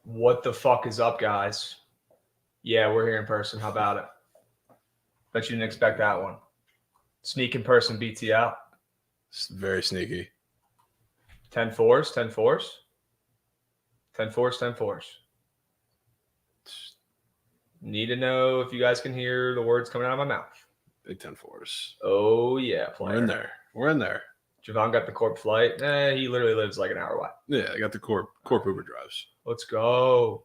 What the fuck is up, guys? Yeah, we're here in person. How about it? Bet you didn't expect that one. Sneak in person beats you out. It's very sneaky. 10-4s, 10-4s. 10-4s, 10-4s. Need to know if you guys can hear the words coming out of my mouth. Big 10-4s. Oh, yeah, player. We're in there. We're in there. Jovan got the Corp flight. He literally lives like an hour away. Yeah, I got the Corp Uber drives. Let's go.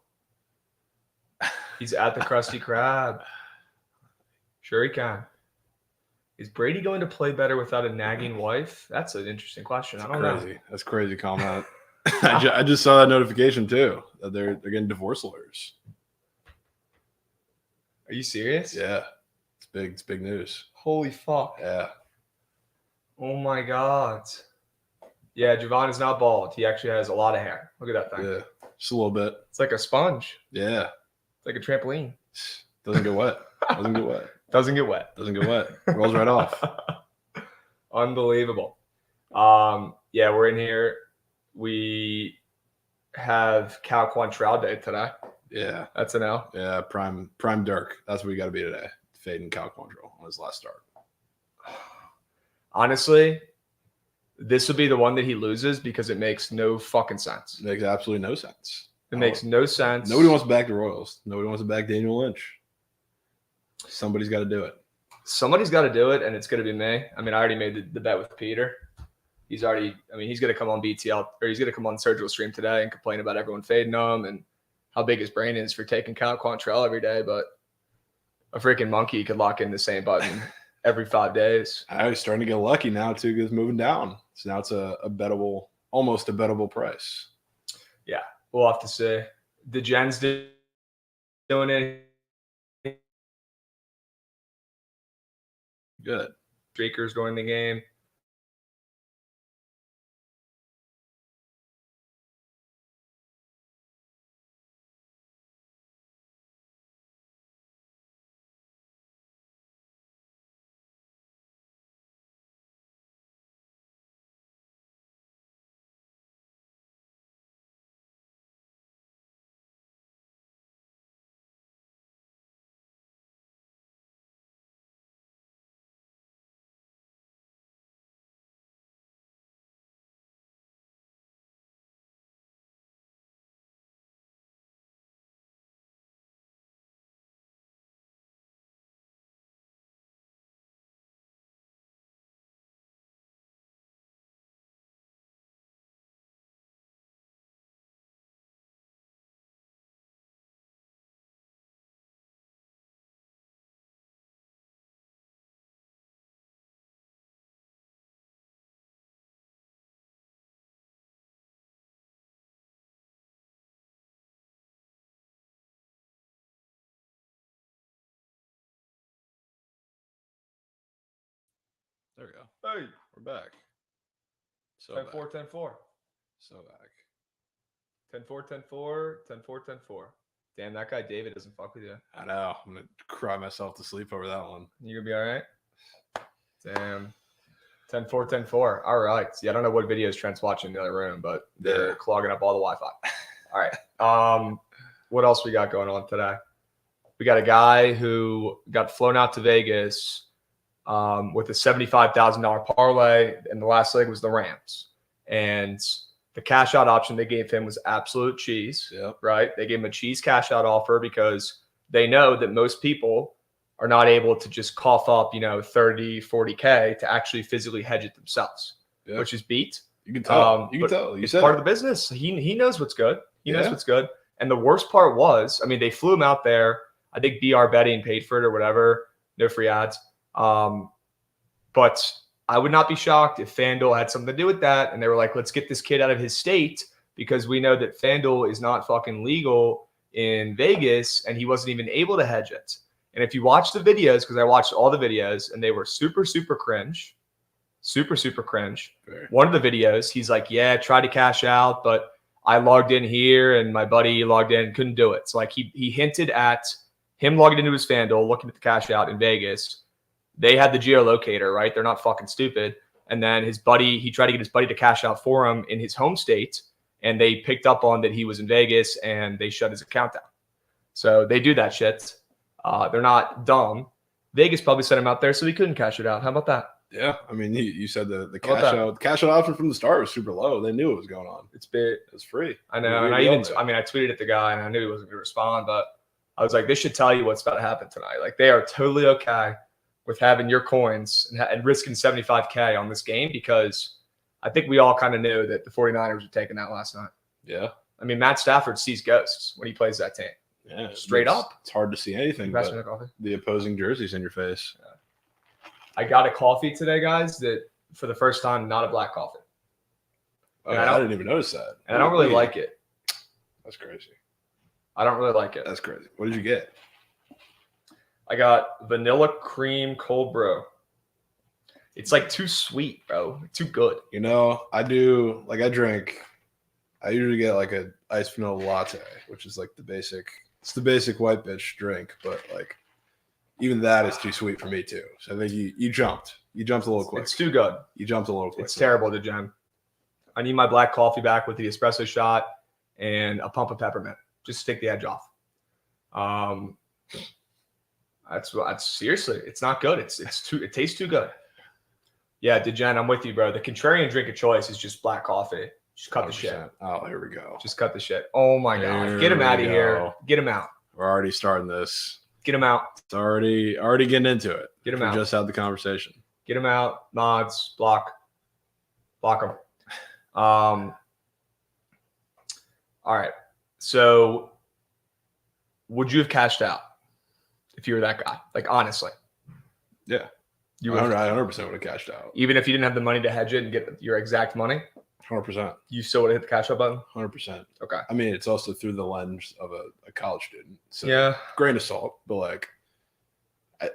He's at the Krusty Krab. Sure he can. Is Brady going to play better without a nagging wife? That's an interesting question. I don't know. That's crazy comment. I just saw that notification too. That they're getting divorce lawyers. Are you serious? Yeah. It's big. It's big news. Holy fuck. Yeah. Oh my God. Yeah, Jovan is not bald. He actually has a lot of hair. Look at that thing. Yeah. Just a little bit. It's like a sponge. Yeah. It's like a trampoline. Doesn't get wet. Doesn't get wet. Doesn't get wet. Doesn't get wet. Rolls right off. Unbelievable. Yeah, we're in here. We have Cal Quantrill Day today. Yeah. That's an L. Yeah. Prime Dirk. That's what we got to be today. Fading Cal Quantrill on his last start. Honestly, this will be the one that he loses because it makes no fucking sense. It makes absolutely no sense. It makes no sense. Nobody wants to back the Royals. Nobody wants to back Daniel Lynch. Somebody's got to do it. Somebody's got to do it, and it's going to be me. I mean, I already made the bet with Peter. He's going to come on BTL, or he's going to come on Surgical Stream today and complain about everyone fading him and how big his brain is for taking Cal Quantrill every day. But a freaking monkey could lock in the same button every 5 days. I was starting to get lucky now too because it's moving down. So now it's a bettable, almost a bettable price. Yeah, we'll have to see. The Gens doing it. Good. Streakers during the game. There we go. Hey, We're back. So 10-4, back. 10-4. So back. 10-4, 10-4, 10-4, 10-4. Damn, that guy David doesn't fuck with you. I know. I'm going to cry myself to sleep over that one. You gonna be all right? Damn. 10-4, 10-4. All right. See, I don't know what videos Trent's watching in the other room, but they're clogging up all the Wi-Fi. All right. What else we got going on today? We got a guy who got flown out to Vegas with a $75,000 parlay, and the last leg was the Rams. And the cash out option they gave him was absolute cheese. Yep. Right? They gave him a cheese cash out offer because they know that most people are not able to just cough up, 30, 40K to actually physically hedge it themselves, which is beat. You can tell. You can tell. It's part of the business. He knows what's good. He knows what's good. And the worst part was, they flew him out there. I think BR Betting paid for it or whatever. No free ads. But I would not be shocked if FanDuel had something to do with that. And they were like, let's get this kid out of his state because we know that FanDuel is not fucking legal in Vegas and he wasn't even able to hedge it. And if you watch the videos, because I watched all the videos and they were super, super cringe. Super, super cringe. Fair. One of the videos, he's like, yeah, tried to cash out, but I logged in here and my buddy logged in and couldn't do it. So like he hinted at him logging into his FanDuel, looking at the cash out in Vegas. They had the geolocator, right? They're not fucking stupid. And then he tried to get his buddy to cash out for him in his home state. And they picked up on that he was in Vegas and they shut his account down. So they do that shit. They're not dumb. Vegas probably sent him out there so he couldn't cash it out. How about that? Yeah, you said the cash out option from the start was super low. They knew what was going on. It's big. It was free. I know, and I tweeted at the guy, and I knew he wasn't going to respond, but I was like, this should tell you what's about to happen tonight. Like, they are totally okay with having your coins and risking 75K on this game because I think we all kind of knew that the 49ers were taking that last night. Yeah. Matt Stafford sees ghosts when he plays that team. Yeah, Straight up. It's hard to see anything Pass me but the coffee. the opposing jerseys in your face. I got a coffee today, guys, that for the first time, not a black coffee. Oh, I didn't even notice that. And I don't really like it. That's crazy. I don't really like it. That's crazy. What did you get? I got vanilla cream cold brew. It's like too sweet, bro. Too good. You know, I usually get like a iced vanilla latte, which is like the basic white bitch drink, but like even that is too sweet for me too. So I think you jumped a little quick. It's too good. You jumped a little quick. It's terrible to Jen. I need my black coffee back with the espresso shot and a pump of peppermint. Just to take the edge off. That's seriously, it's not good. It tastes too good. Yeah, DeGen, I'm with you, bro. The contrarian drink of choice is just black coffee. Just cut 100%. The shit. Oh, here we go. Just cut the shit. Oh my God. Get him out of here. Get him out. We're already starting this. Get him out. It's already getting into it. Get him out. We just had the conversation. Get him out. Mods. Block him. All right. So would you have cashed out if you were that guy? Like, honestly. Yeah. You 100% would have cashed out. Even if you didn't have the money to hedge it and get your exact money? 100%. You still would have hit the cash out button? 100%. Okay. I mean, it's also through the lens of a college student. So yeah. Grain of salt, but like,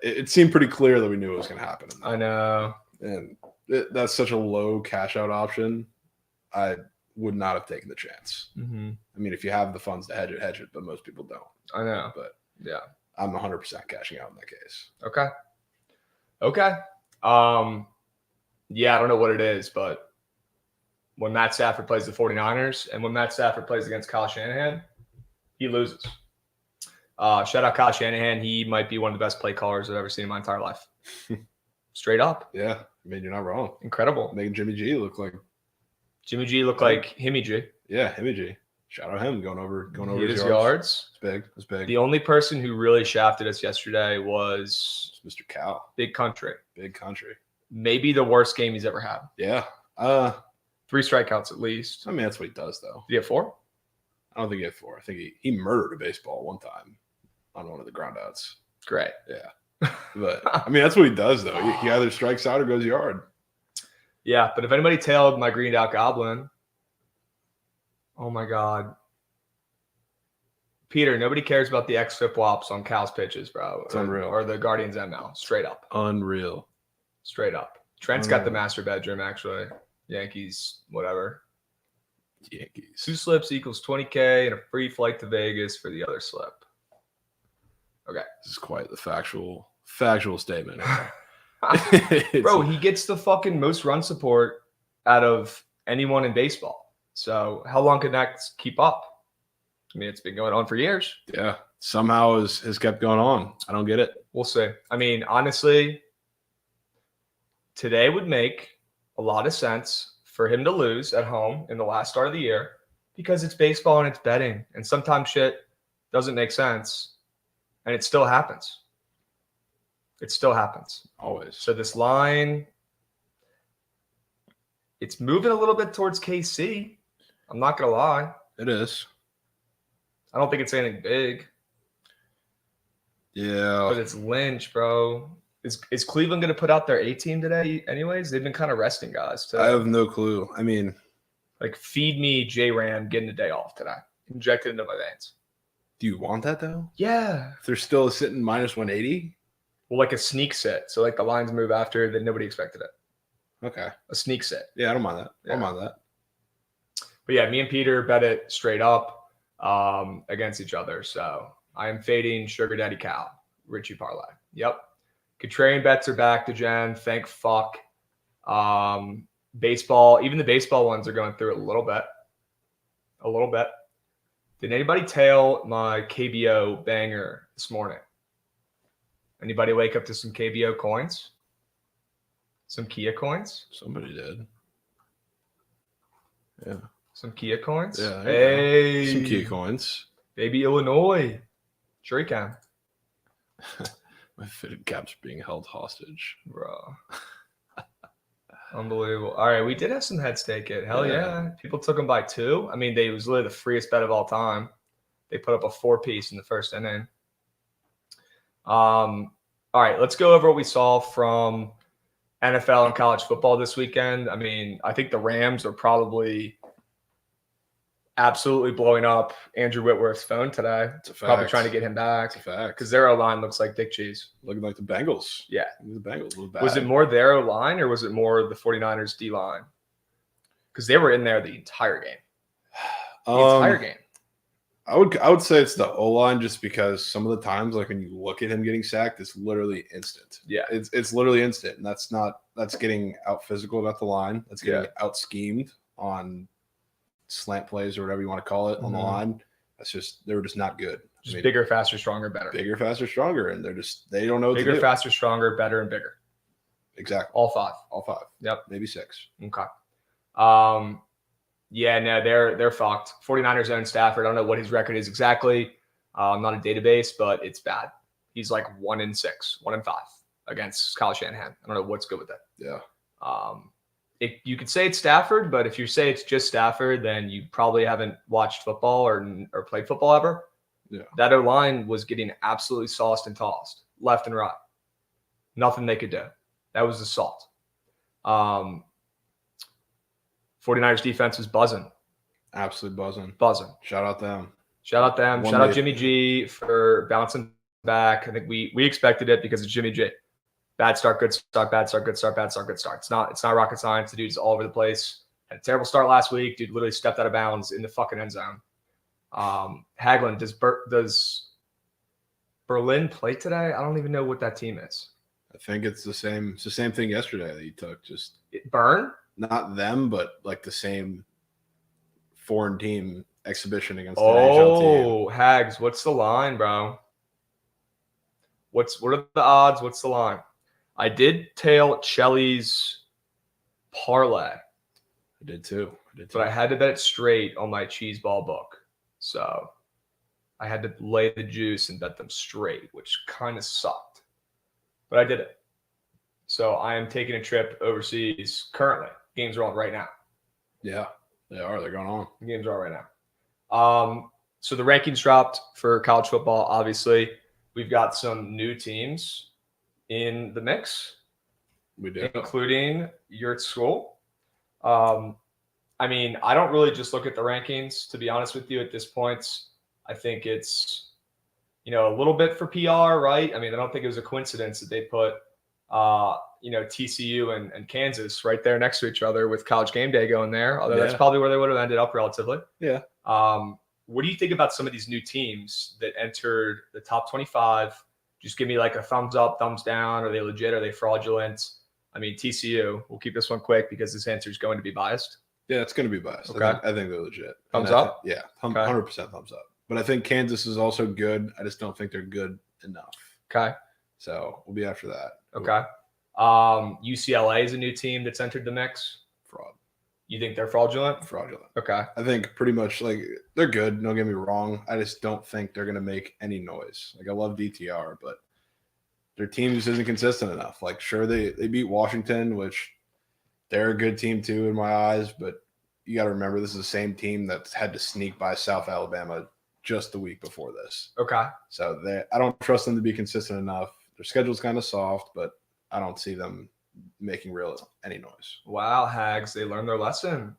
it seemed pretty clear that we knew it was going to happen. I know. And that's such a low cash out option. I would not have taken the chance. Mm-hmm. I mean, if you have the funds to hedge it, but most people don't. I know. But yeah, I'm 100% cashing out in that case. Okay. Yeah, I don't know what it is, but when Matt Stafford plays the 49ers and when Matt Stafford plays against Kyle Shanahan, he loses. Shout out Kyle Shanahan. He might be one of the best play callers I've ever seen in my entire life. Straight up. Yeah. I mean, you're not wrong. Incredible. Making Jimmy G look like Himmy G. Yeah, Himmy G. Shout out him going over his yards. It's big. The only person who really shafted us yesterday was Mr. Cal. Big Country. Maybe the worst game he's ever had. Yeah. 3 strikeouts at least. I mean, that's what he does, though. Did he have 4? I don't think he had 4. I think he murdered a baseball one time on one of the groundouts. Great. Yeah. But, I mean, that's what he does, though. He either strikes out or goes yard. Yeah, but if anybody tailed my greened out goblin, oh my God. Peter, nobody cares about the XFIP WOPs on Cal's pitches, bro. It's unreal. Or the Guardians ML. Straight up. Unreal. Straight up. Trent's got the master bedroom, actually. Yankees, whatever. Yankees. 2 slips equals $20K and a free flight to Vegas for the other slip. Okay. This is quite the factual statement. Bro, he gets the fucking most run support out of anyone in baseball. So how long can that keep up? I mean, it's been going on for years. Yeah. Somehow has kept going on. I don't get it. We'll see. I mean, honestly, today would make a lot of sense for him to lose at home in the last start of the year because it's baseball and it's betting. And sometimes shit doesn't make sense. And it still happens. It still happens. Always. So this line, it's moving a little bit towards KC. I'm not going to lie. It is. I don't think it's anything big. Yeah. But it's Lynch, bro. Is Cleveland going to put out their A team today anyways? They've been kind of resting guys too. I have no clue. I mean, like feed me J-Ram getting a day off today. Inject it into my veins. Do you want that though? Yeah. If they're still sitting minus 180? Well, like a sneak sit. So like the lines move after that nobody expected it. Okay. A sneak sit. Yeah, I don't mind that. Yeah. I don't mind that. But yeah, me and Peter bet it straight up against each other. So I am fading Sugar Daddy Cal, Richie Parlay. Yep. Contrarian bets are back to Jen. Thank fuck. Baseball, even the baseball ones are going through a little bit. A little bit. Did anybody tail my KBO banger this morning? Anybody wake up to some KBO coins? Some Kia coins? Somebody did. Yeah. Some Kia coins? Yeah. Hey. Some Kia coins. Baby Illinois. Sure you can. My fitted caps are being held hostage. Bro. Unbelievable. All right, we did have some head stake it. Hell yeah. People took them by 2. I mean, it was literally the freest bet of all time. They put up a 4-piece in the first inning. All right, let's go over what we saw from NFL and college football this weekend. I mean, I think the Rams are probably absolutely blowing up Andrew Whitworth's phone today. It's a fact. Probably trying to get him back. It's a fact. Because their O-line looks like dick cheese. Looking like the Bengals. Yeah. The Bengals look bad. Was it more their O-line or was it more the 49ers D-line? Because they were in there the entire game. The entire game. I would say it's the O-line just because some of the times, like when you look at him getting sacked, it's literally instant. Yeah. It's literally instant. And that's getting out physical at the line. That's getting out schemed on slant plays or whatever you want to call it on the line. They were just not good. Just bigger, faster, stronger, better. Bigger, faster, stronger. And they don't know what to do. Bigger, faster, stronger, better, and bigger. Exactly. All five. Yep. Maybe 6. Okay. Yeah, no, they're fucked. 49ers own Stafford. I don't know what his record is exactly. Not a database, but it's bad. He's like 1-6, 1-5 against Kyle Shanahan. I don't know what's good with that. Yeah. You could say it's Stafford, but if you say it's just Stafford, then you probably haven't watched football or played football ever. Yeah. That O-line was getting absolutely sauced and tossed left and right. Nothing they could do. That was assault. 49ers defense was buzzing. Absolutely buzzing. Buzzing. Shout out them. Shout out Jimmy G for bouncing back. I think we expected it because it's Jimmy G. Bad start, good start, bad start, good start, bad start, good start. It's not rocket science. The dude's all over the place. Had a terrible start last week. Dude literally stepped out of bounds in the fucking end zone. Hagelin, does Berlin play today? I don't even know what that team is. I think it's the same. It's the same thing yesterday that you took. Just Burn? Not them, but like the same foreign team exhibition against the NHL team. Oh, Hags, what's the line, bro? What are the odds? What's the line? I did tail Chelly's parlay. I did too. But I had to bet it straight on my cheese ball book. So I had to lay the juice and bet them straight, which kind of sucked. But I did it. So I am taking a trip overseas currently. Games are on right now. Yeah, they are. They're going on. Games are on right now. So the rankings dropped for college football. Obviously, we've got some new teams in the mix. We do. Including your school. I mean, I don't really just look at the rankings, to be honest with you, at this point. I think it's, a little bit for PR, right? I mean, I don't think it was a coincidence that they put, TCU and Kansas right there next to each other with College Game Day going there, although that's probably where they would have ended up relatively. Yeah. What do you think about some of these new teams that entered the top 25? Just give me like a thumbs up, thumbs down. Are they legit? Are they fraudulent? I mean, TCU, we'll keep this one quick because this answer is going to be biased. Yeah, it's going to be biased. Okay. I think they're legit. Thumbs up? Yeah, 100% thumbs up. But I think Kansas is also good. I just don't think they're good enough. Okay. So we'll be after that. Okay. UCLA is a new team that's entered the mix. Fraud. You think they're fraudulent? Fraudulent. Okay. I think pretty much they're good. Don't get me wrong. I just don't think they're going to make any noise. I love DTR, but their team just isn't consistent enough. Sure, they beat Washington, which they're a good team too in my eyes, but you got to remember this is the same team that had to sneak by South Alabama just the week before this. Okay. So I don't trust them to be consistent enough. Their schedule's kind of soft, but I don't see them making any noise. Wow, Hags, they learned their lesson.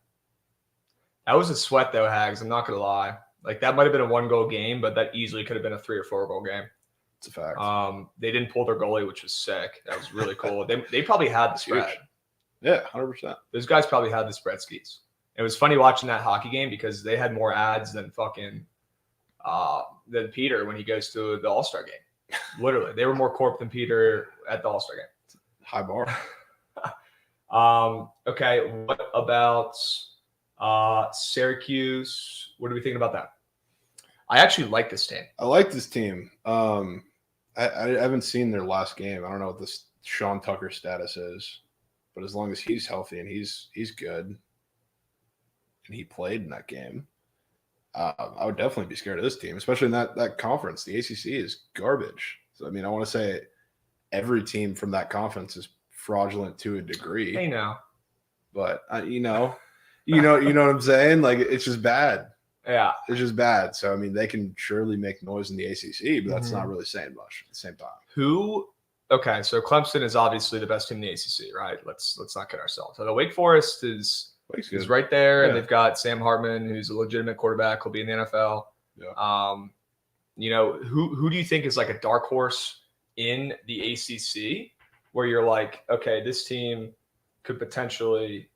That was a sweat though, Hags. I'm not gonna lie. That might have been a 1-goal game, but that easily could have been a 3 or 4-goal game. It's a fact. They didn't pull their goalie, which was sick. That was really cool. They probably had the spread. Huge. Yeah, 100%. Those guys probably had the spread skis. It was funny watching that hockey game because they had more ads than than Peter when he goes to the All-Star game. Literally, they were more corp than Peter at the All-Star game. High bar. Okay, what about Syracuse? What are we thinking about that? I actually like this team. I like this team. I haven't seen their last game. I don't know what this Sean Tucker status is, but as long as he's healthy and he's good, and he played in that game, I would definitely be scared of this team, especially in that conference. The ACC is garbage. So I mean, I want to say every team from that conference is fraudulent to a degree. Hey, now, but you know what I'm saying? It's just bad. Yeah. It's just bad. So, I mean, they can surely make noise in the ACC, but that's not really saying much at the same time. Okay, so Clemson is obviously the best team in the ACC, right? Let's not kid ourselves. So the Wake Forest is right there, and they've got Sam Hartman, who's a legitimate quarterback. He'll be in the NFL. Yeah. Who do you think is like a dark horse in the ACC where you're like, okay, this team could potentially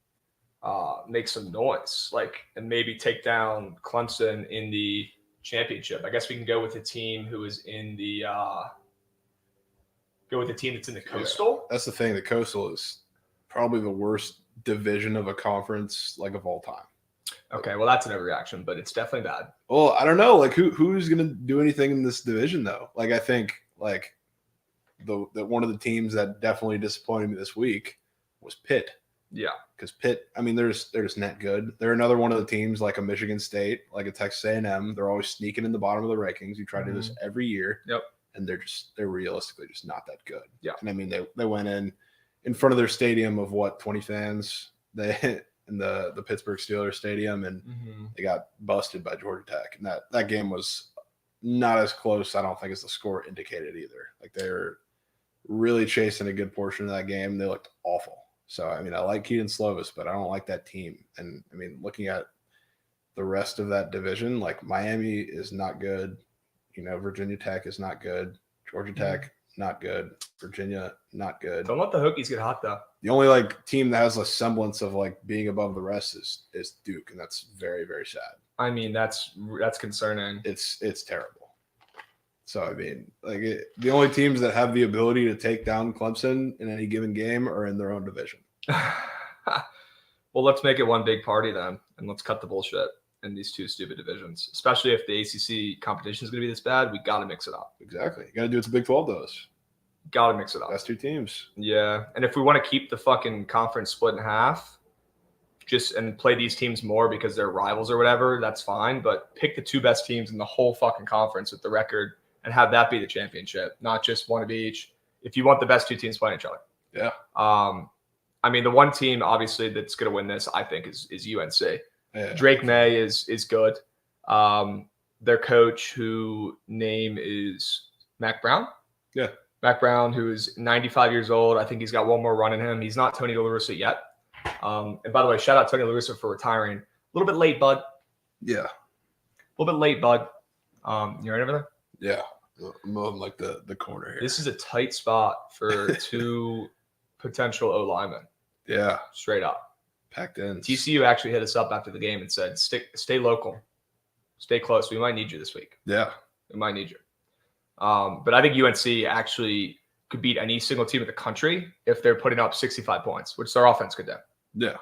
make some noise, and maybe take down Clemson in the championship? I guess we can go with the team who is in the team that's in the Coastal. Yeah, that's the thing. The Coastal is probably the worst division of a conference of all time. Okay, well, that's an overreaction, but it's definitely bad. Well, I don't know. Who's going to do anything in this division though? I think the one of the teams that definitely disappointed me this week was Pitt. Yeah, because Pitt, I mean, they're just not good. They're another one of the teams like a Michigan State, like a Texas A&M. They're always sneaking in the bottom of the rankings. You try to do this every year. Yep. And they're realistically just not that good. Yeah. And I mean, they went in front of their stadium of 20 fans. They in the Pittsburgh Steelers stadium, and they got busted by Georgia Tech. And that game was not as close, I don't think, as the score indicated either. They were really chasing a good portion of that game. They looked awful. So, I mean, I like Keaton Slovis, but I don't like that team. And, I mean, looking at the rest of that division, Miami is not good. Virginia Tech is not good. Georgia Tech, not good. Virginia, not good. Don't let the Hokies get hot, though. The only, team that has a semblance of, being above the rest is Duke, and that's very, very sad. I mean, that's concerning. It's terrible. So, I mean, the only teams that have the ability to take down Clemson in any given game are in their own division. Well, let's make it one big party then, and let's cut the bullshit in these two stupid divisions. Especially if the ACC competition is going to be this bad, we got to mix it up. Exactly. You got to do what the Big 12 does. Got to mix it up. Best two teams. Yeah, and if we want to keep the fucking conference split in half, and play these teams more because they're rivals or whatever, that's fine. But pick the two best teams in the whole fucking conference with the record and have that be the championship, not just one of each. If you want the best two teams playing each other. Yeah. I mean, the one team obviously that's going to win this, I think, is UNC. Yeah. Drake May is good. Their coach, who name is Mac Brown. Yeah. Mac Brown, who is 95 years old. I think he's got one more run in him. He's not Tony La Russa yet. And by the way, shout out Tony La Russa for retiring. A little bit late, bud. Yeah. A little bit late, bud. You right over there? Yeah. I'm on the corner here. This is a tight spot for two potential O linemen. Yeah. Straight up. Packed in. TCU actually hit us up after the game and said, stay local. Stay close. We might need you this week. Yeah. We might need you. But I think UNC actually could beat any single team in the country if they're putting up 65 points, which their offense could do. Yeah.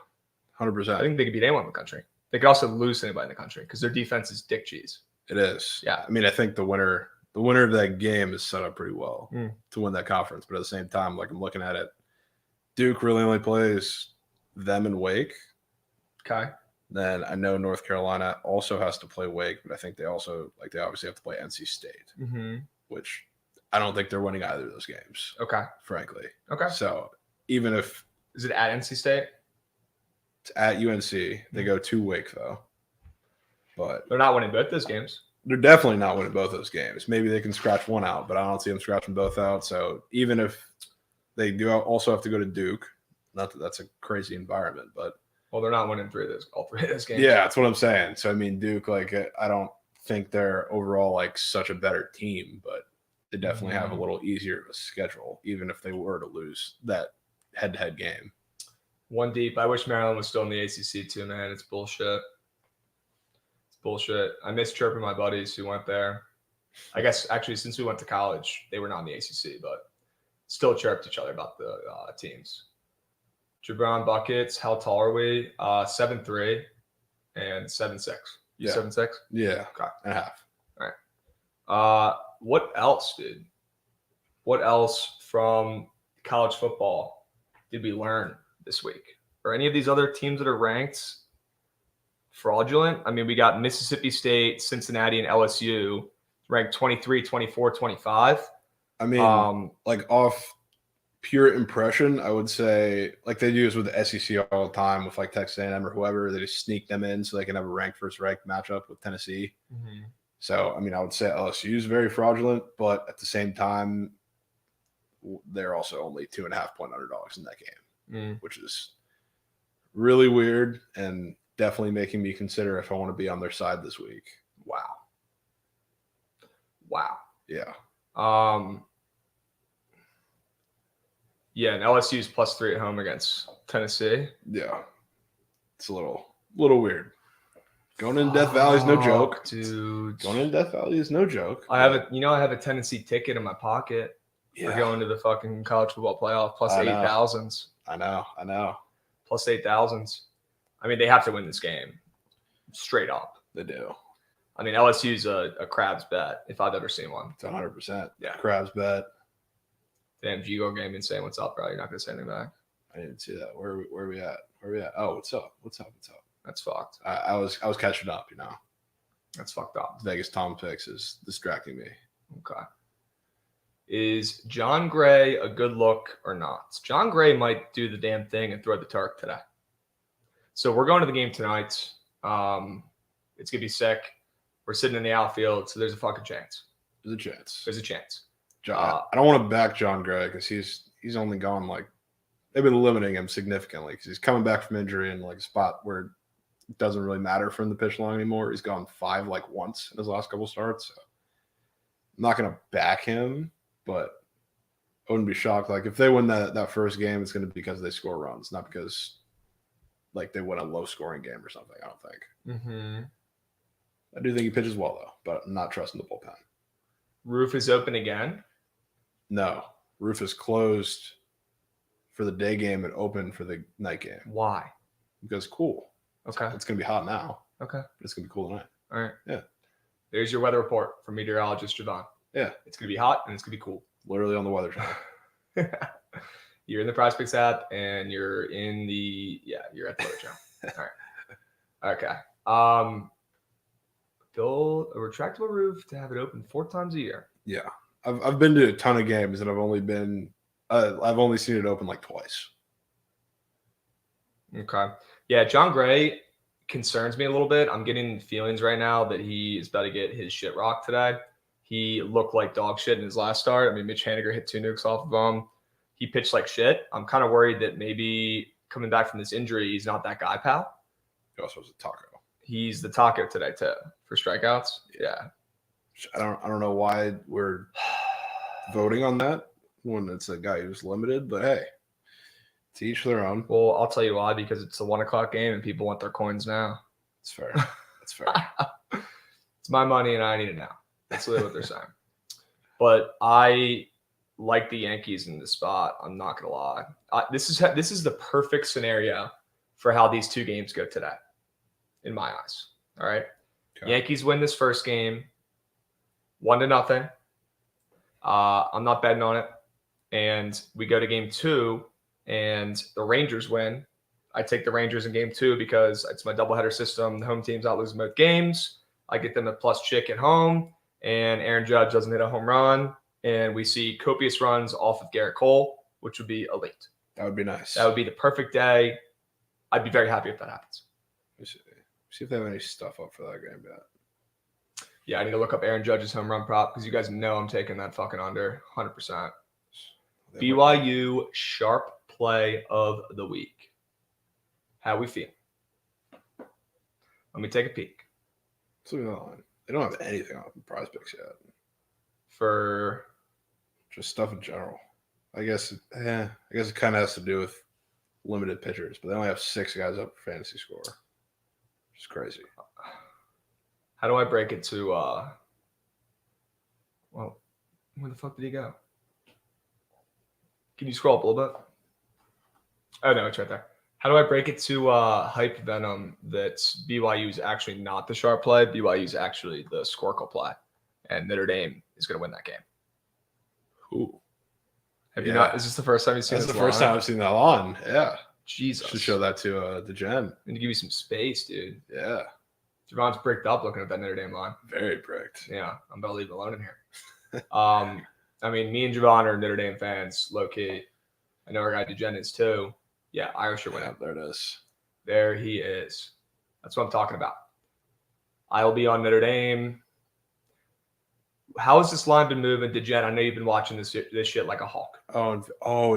100%. I think they could beat anyone in the country. They could also lose to anybody in the country because their defense is dick cheese. It is. Yeah. I mean, I think the winner of that game is set up pretty well to win that conference. But at the same time, I'm looking at it, Duke really only plays them and Wake. Okay. Then I know North Carolina also has to play Wake, but I think they also they obviously have to play NC State, which I don't think they're winning either of those games. Okay. Frankly. Okay. So even if is it at NC State? It's at UNC. They go to Wake though. But they're not winning both those games. They're definitely not winning both those games. Maybe they can scratch one out, but I don't see them scratching both out. So even if they do also have to go to Duke, not that that's a crazy environment, but well, they're not winning all three of those games. Yeah, that's what I'm saying. So I mean, Duke, I don't think they're overall such a better team, but they definitely have a little easier of a schedule, even if they were to lose that head-to-head game. One deep. I wish Maryland was still in the ACC too, man. It's bullshit. Bullshit. I miss chirping my buddies who went there. I guess actually since we went to college, they were not in the ACC, but still chirped each other about the teams. Jabron buckets. How tall are we? 7'3" and 7'6". You 7'6"? Yeah. Okay. And a half. All right. What else, dude? What else from college football did we learn this week? Are any of these other teams that are ranked fraudulent? I mean, we got Mississippi State, Cincinnati, and LSU ranked 23, 24, 25. I mean, off pure impression, I would say, like they do this with the SEC all the time with like Texas A&M or whoever. They just sneak them in so they can have a ranked versus ranked matchup with Tennessee. Mm-hmm. So, I mean, I would say LSU is very fraudulent, but at the same time, they're also only 2.5-point underdogs in that game, which is really weird and definitely making me consider if I want to be on their side this week. Wow. Yeah. Yeah, and LSU's +3 at home against Tennessee. Yeah. It's a little weird. Going into Death Valley is no joke. Dude. Going into Death Valley is no joke. I have a Tennessee ticket in my pocket for going to the fucking college football playoff plus 8,000s. I know. Plus 8,000s. I mean, they have to win this game. Straight up. They do. I mean, LSU's a Krabs bet if I've ever seen one. It's 100%. Yeah. Krabs bet. Damn, Vigo game and saying what's up, bro. You're not gonna say anything back. I didn't see that. Where are we at? Oh, what's up? That's fucked. I was catching up, That's fucked up. Vegas Tom picks is distracting me. Okay. Is John Gray a good look or not? John Gray might do the damn thing and throw the Turk today. So we're going to the game tonight. It's gonna be sick. We're sitting in the outfield, so there's a fucking chance. There's a chance. I don't want to back John Gray because he's only gone they've been limiting him significantly because he's coming back from injury in a spot where it doesn't really matter for him to pitch long anymore. He's gone 5 once in his last couple starts. So I'm not gonna back him, but I wouldn't be shocked. If they win that first game, it's gonna be because they score runs, not because they win a low scoring game or something. I don't think. Mm-hmm. I do think he pitches well though, but I'm not trusting the bullpen. Roof is open again. No, roof is closed for the day game and open for the night game. Why? Because cool. Okay. It's going to be hot now. Okay. But it's going to be cool tonight. All right. Yeah. There's your weather report from meteorologist Jovan. Yeah. It's going to be hot and it's going to be cool. Literally on the Weather Channel. You're in the Prize Picks app and you're at the Weather Channel. All right. Okay. Build a retractable roof to have it open 4 times a year. Yeah. I've been to a ton of games and I've only seen it open twice. Okay. Yeah, John Gray concerns me a little bit. I'm getting feelings right now that he is about to get his shit rocked today. He looked like dog shit in his last start. I mean, Mitch Haniger hit 2 nukes off of him. He pitched like shit. I'm kind of worried that maybe coming back from this injury, he's not that guy, pal. He also was a taco. He's the taco today too for strikeouts. Yeah. I don't know why we're voting on that when it's a guy who's limited, but hey, to each their own. Well, I'll tell you why, because it's a 1:00 game and people want their coins now. It's fair. That's fair. It's my money and I need it now. That's really what they're saying. But I like the Yankees in this spot. I'm not gonna lie. This is the perfect scenario for how these 2 games go today, in my eyes. All right. Okay. Yankees win this first game 1-0. I'm not betting on it. And we go to game 2 and the Rangers win. I take the Rangers in game 2 because it's my doubleheader system. The home team's out losing both games. I get them a plus chick at home, and Aaron Judge doesn't hit a home run. And we see copious runs off of Garrett Cole, which would be elite. That would be nice. That would be the perfect day. I'd be very happy if that happens. See if they have any stuff up for that game yet. Yeah, I need to look up Aaron Judge's home run prop because you guys know I'm taking that fucking under 100%. BYU sharp play of the week. How we feel? Let me take a peek. Let's look at that line. They don't have anything on Prize Picks yet. For just stuff in general. I guess it kind of has to do with limited pitchers, but they only have 6 guys up for fantasy score. Which is crazy. How do I break it to well, where the fuck did he go? Can you scroll up a little bit? Oh no, it's right there. How do I break it to Hype Venom that BYU is actually not the sharp play? BYU is actually the Squircle play, and Notre Dame is going to win that game. Ooh. Have you not? Is this the first time you've seen this? That's the first time I've seen that on. Yeah. Jesus. Should show that to Jen. And to give you some space, dude. Yeah. Javon's bricked up looking at that Notre Dame line. Very bricked. Yeah. I'm about to leave it alone in here. I mean, me and Jovan are Notre Dame fans, low key. I know our guy DeGen is too. Yeah, Irish are winning. Yeah, there it is. There he is. That's what I'm talking about. I'll be on Notre Dame. How has this line been moving? DeGen, I know you've been watching this shit like a hawk.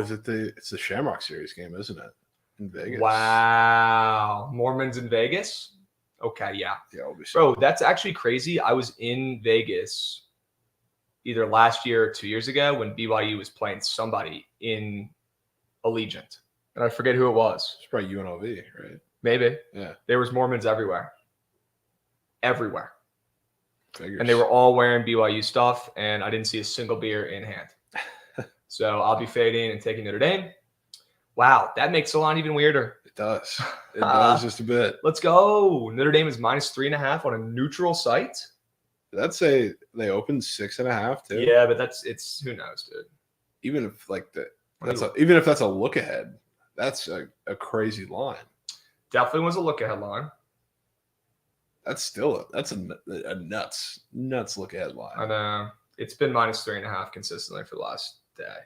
Is it it's the Shamrock Series game, isn't it? In Vegas. Wow. Mormons in Vegas? Okay, yeah. Yeah, bro, that's actually crazy. I was in Vegas either last year or 2 years ago when BYU was playing somebody in Allegiant. And I forget who it was. It's probably UNLV, right? Maybe. Yeah. There was Mormons everywhere. Everywhere. Figures. And they were all wearing BYU stuff, and I didn't see a single beer in hand. So I'll be fading and taking Notre Dame. Wow, that makes the line even weirder. It does. It does just a bit. Let's go. Notre Dame is -3.5 on a neutral site. Did that say they opened 6.5 too? Yeah, but it's who knows, dude. Even if even if that's a look ahead, that's a crazy line. Definitely was a look ahead line. That's still a nuts look ahead line. I know. It's been -3.5 consistently for the last day.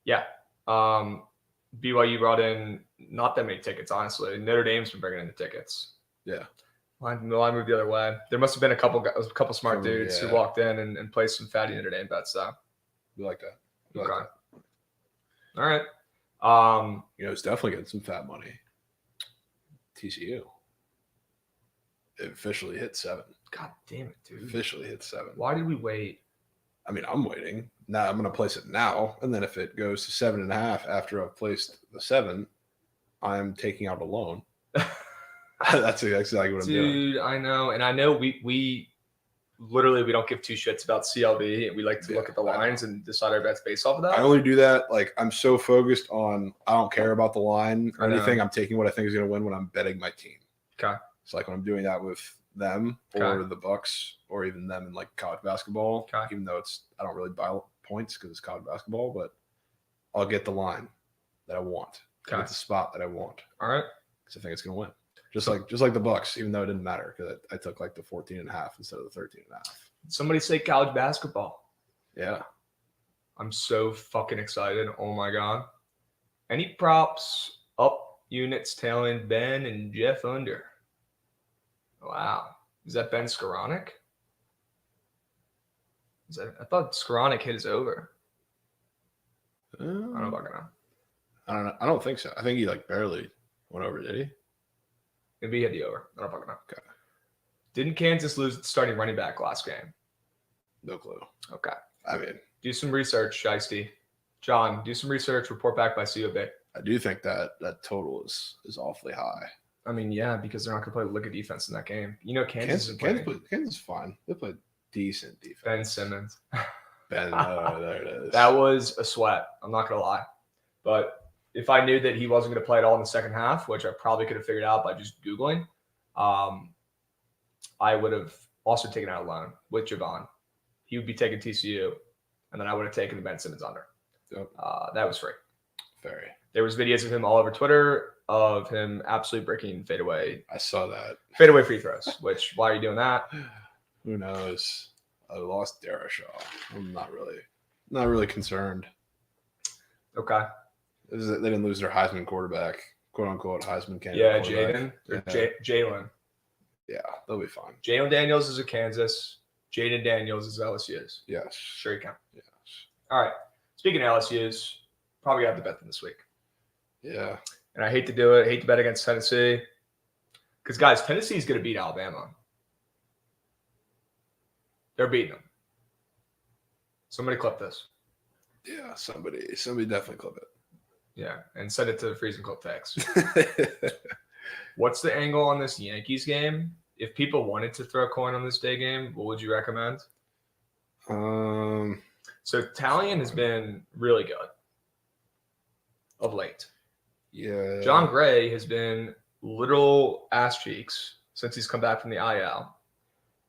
Yeah. BYU brought in not that many tickets, honestly. Notre Dame's been bringing in the tickets. Yeah. Line moved the other way. There must have been a couple smart dudes who walked in and placed some fatty Notre Dame bets, though. We like that. Okay. All right. It's definitely getting some fat money. TCU. It officially hit 7. God damn it, dude. Officially hit 7. Why did we wait? I mean, I'm waiting. Now I'm going to place it now. And then if it goes to 7.5 after I've placed the 7, I'm taking out a loan. That's exactly what I'm doing. Dude, I know. And I know we literally we don't give two shits about CLB. And we like to look at the lines and decide our bets based off of that. I only do that. Like, I'm so focused on, I don't care about the line or anything. I'm taking what I think is going to win when I'm betting my team. Okay. It's like when I'm doing that with them or the Bucks or even them in like college basketball, even though I don't really buy points because it's college basketball, but I'll get the line that I want. I'll get the spot that I want. All right. Because I think it's going to win. Just like the Bucks, even though it didn't matter because I took like the 14.5 instead of the 13.5. Somebody say college basketball. Yeah. I'm so fucking excited. Oh my God. Any props up units tailing Ben and Jeff under? Wow. Is that Ben Skoranek? I thought Skoranek hit his over. I don't know about that. I don't know. I don't think so. I think he like barely went over, did he? Maybe he had the over. I don't fucking know. Okay. Didn't Kansas lose the starting running back last game? No clue. Okay. I mean, do some research, Shiesty. John, do some research. Report back by COB. I do think that total is awfully high. I mean, yeah, because they're not going to play lick of defense in that game. Kansas is fine. They played decent defense. Ben Simmons. There it is. That was a sweat. I'm not going to lie. But if I knew that he wasn't going to play at all in the second half, which I probably could have figured out by just Googling, I would have also taken out a loan with Jovan. He would be taking TCU, and then I would have taken the Ben Simmons under. Yep. That was free. Very. There was videos of him all over Twitter of him absolutely breaking fadeaway. I saw that. Fadeaway free throws, which, why are you doing that? Who knows? I lost Darashaw. I'm not really concerned. Okay. They didn't lose their Heisman quarterback, quote unquote Heisman candidate. Yeah, Jaden. Jalen. Yeah, they'll be fine. Jalen Daniels is a Kansas. Jaden Daniels is LSU's. Yes. Sure you can. Yes. All right. Speaking of LSU's, probably got to bet them this week. Yeah. And I hate to do it. I hate to bet against Tennessee. Because, guys, Tennessee is going to beat Alabama. They're beating them. Somebody clip this. Yeah, somebody definitely clip it. Yeah, and send it to the Freezing Clip text. What's the angle on this Yankees game? If people wanted to throw a coin on this day game, what would you recommend? So Talion has been really good of late. Yeah. John Gray has been literal ass cheeks since he's come back from the IL.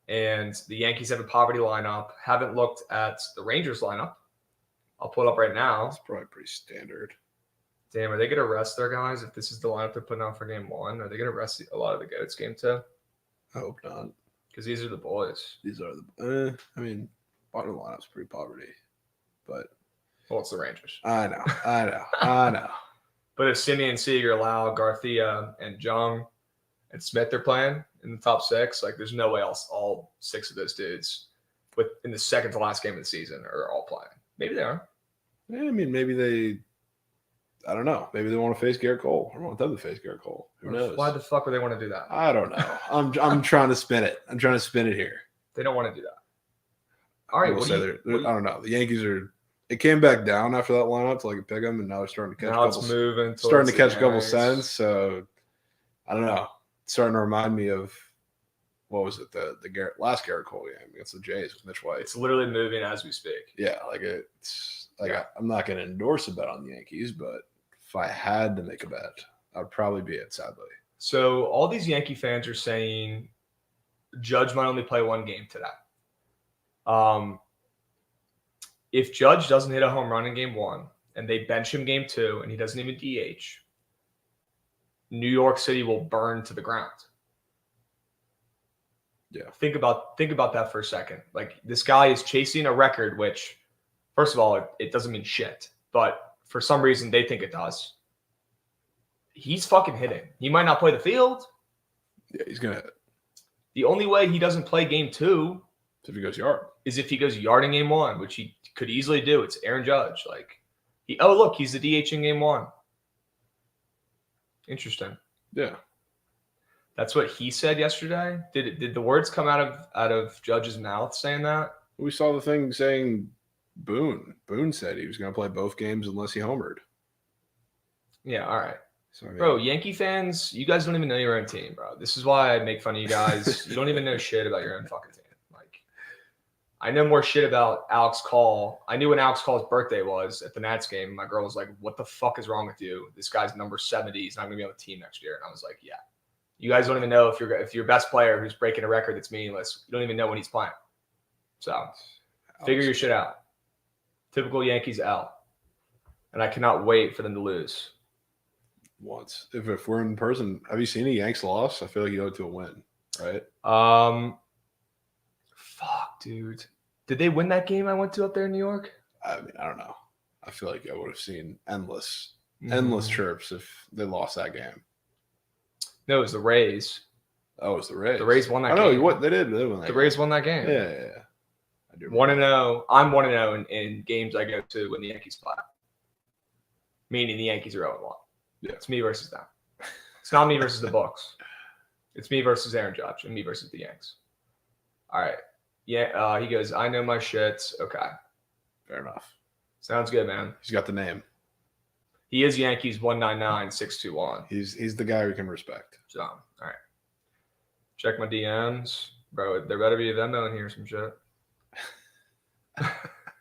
And the Yankees have a poverty lineup. Haven't looked at the Rangers lineup. I'll pull it up right now. It's probably pretty standard. Damn, are they going to rest their guys if this is the lineup they're putting on for game one? Are they going to rest a lot of the Goats game too? I hope not. Because these are the boys. These are the. I mean, bottom lineup's pretty poverty, but Well, it's the Rangers. I know. But if Simeon, Seager, Lau, Garcia, and Jung and Smith are playing in the top 6, like there's no way else all 6 of those dudes in the second to last game of the season are all playing. Maybe they are. Yeah, I mean, maybe they. I don't know. Maybe they want to face Garrett Cole. I want them to face Garrett Cole. Who knows? Why the fuck would they want to do that? I don't know. I'm trying to spin it. I'm trying to spin it here. They don't want to do that. All right. I don't know. The Yankees are. It came back down after that lineup to like a pick 'em, and now they're starting to catch. Now it's moving. Starting to catch a couple cents. So I don't know. It's starting to remind me of what was it? The last Garrett Cole game against the Jays with Mitch White. It's literally moving as we speak. Yeah, like it's like I'm not going to endorse a bet on the Yankees, but if I had to make a bet, I'd probably be it. Sadly. So all these Yankee fans are saying Judge might only play one game today. If Judge doesn't hit a home run in game 1 and they bench him game 2 and he doesn't even DH, New York City will burn to the ground. Yeah. Think about that for a second. Like this guy is chasing a record, which, first of all, it doesn't mean shit, but for some reason they think it does. He's fucking hitting. He might not play the field. Yeah, he's gonna hit. The only way he doesn't play game 2 if he goes yard is if he goes yard in game 1, which he could easily do. It's Aaron Judge. Like, look, he's the DH in game 1. Interesting. Yeah. That's what he said yesterday. Did the words come out of Judge's mouth saying that? We saw the thing saying Boone. Boone said he was going to play both games unless he homered. Yeah, all right. So, I mean, bro, Yankee fans, you guys don't even know your own team, bro. This is why I make fun of you guys. You don't even know shit about your own fucking team. Like, I know more shit about Alex Call. I knew when Alex Call's birthday was at the Nats game. My girl was like, "What the fuck is wrong with you? This guy's number 70. He's not going to be on the team next year." And I was like, "Yeah." You guys don't even know if your best player who's breaking a record that's meaningless. You don't even know when he's playing. So figure your shit out. Typical Yankees out. And I cannot wait for them to lose. Once. If we're in person, have you seen a Yanks loss? I feel like you owe it to a win, right? Fuck, dude. Did they win that game I went to up there in New York? I mean, I don't know. I feel like I would have seen endless chirps if they lost that game. No, it was the Rays. Oh, it was the Rays. The Rays won that game. I know what they did. They won that the Rays won that game. Yeah. I do. 1-0. I'm 1-0 in games I go to when the Yankees play. Meaning the Yankees are 0-1. Yeah. It's me versus them. It's not me versus the Bucks. It's me versus Aaron Judge and me versus the Yanks. All right. Yeah. He goes, I know my shits. Okay. Fair enough. Sounds good, man. He's got the name. He is Yankees 199-621. He's the guy we can respect. So, all right. Check my DMs. Bro, there better be a Venmo in here or some shit.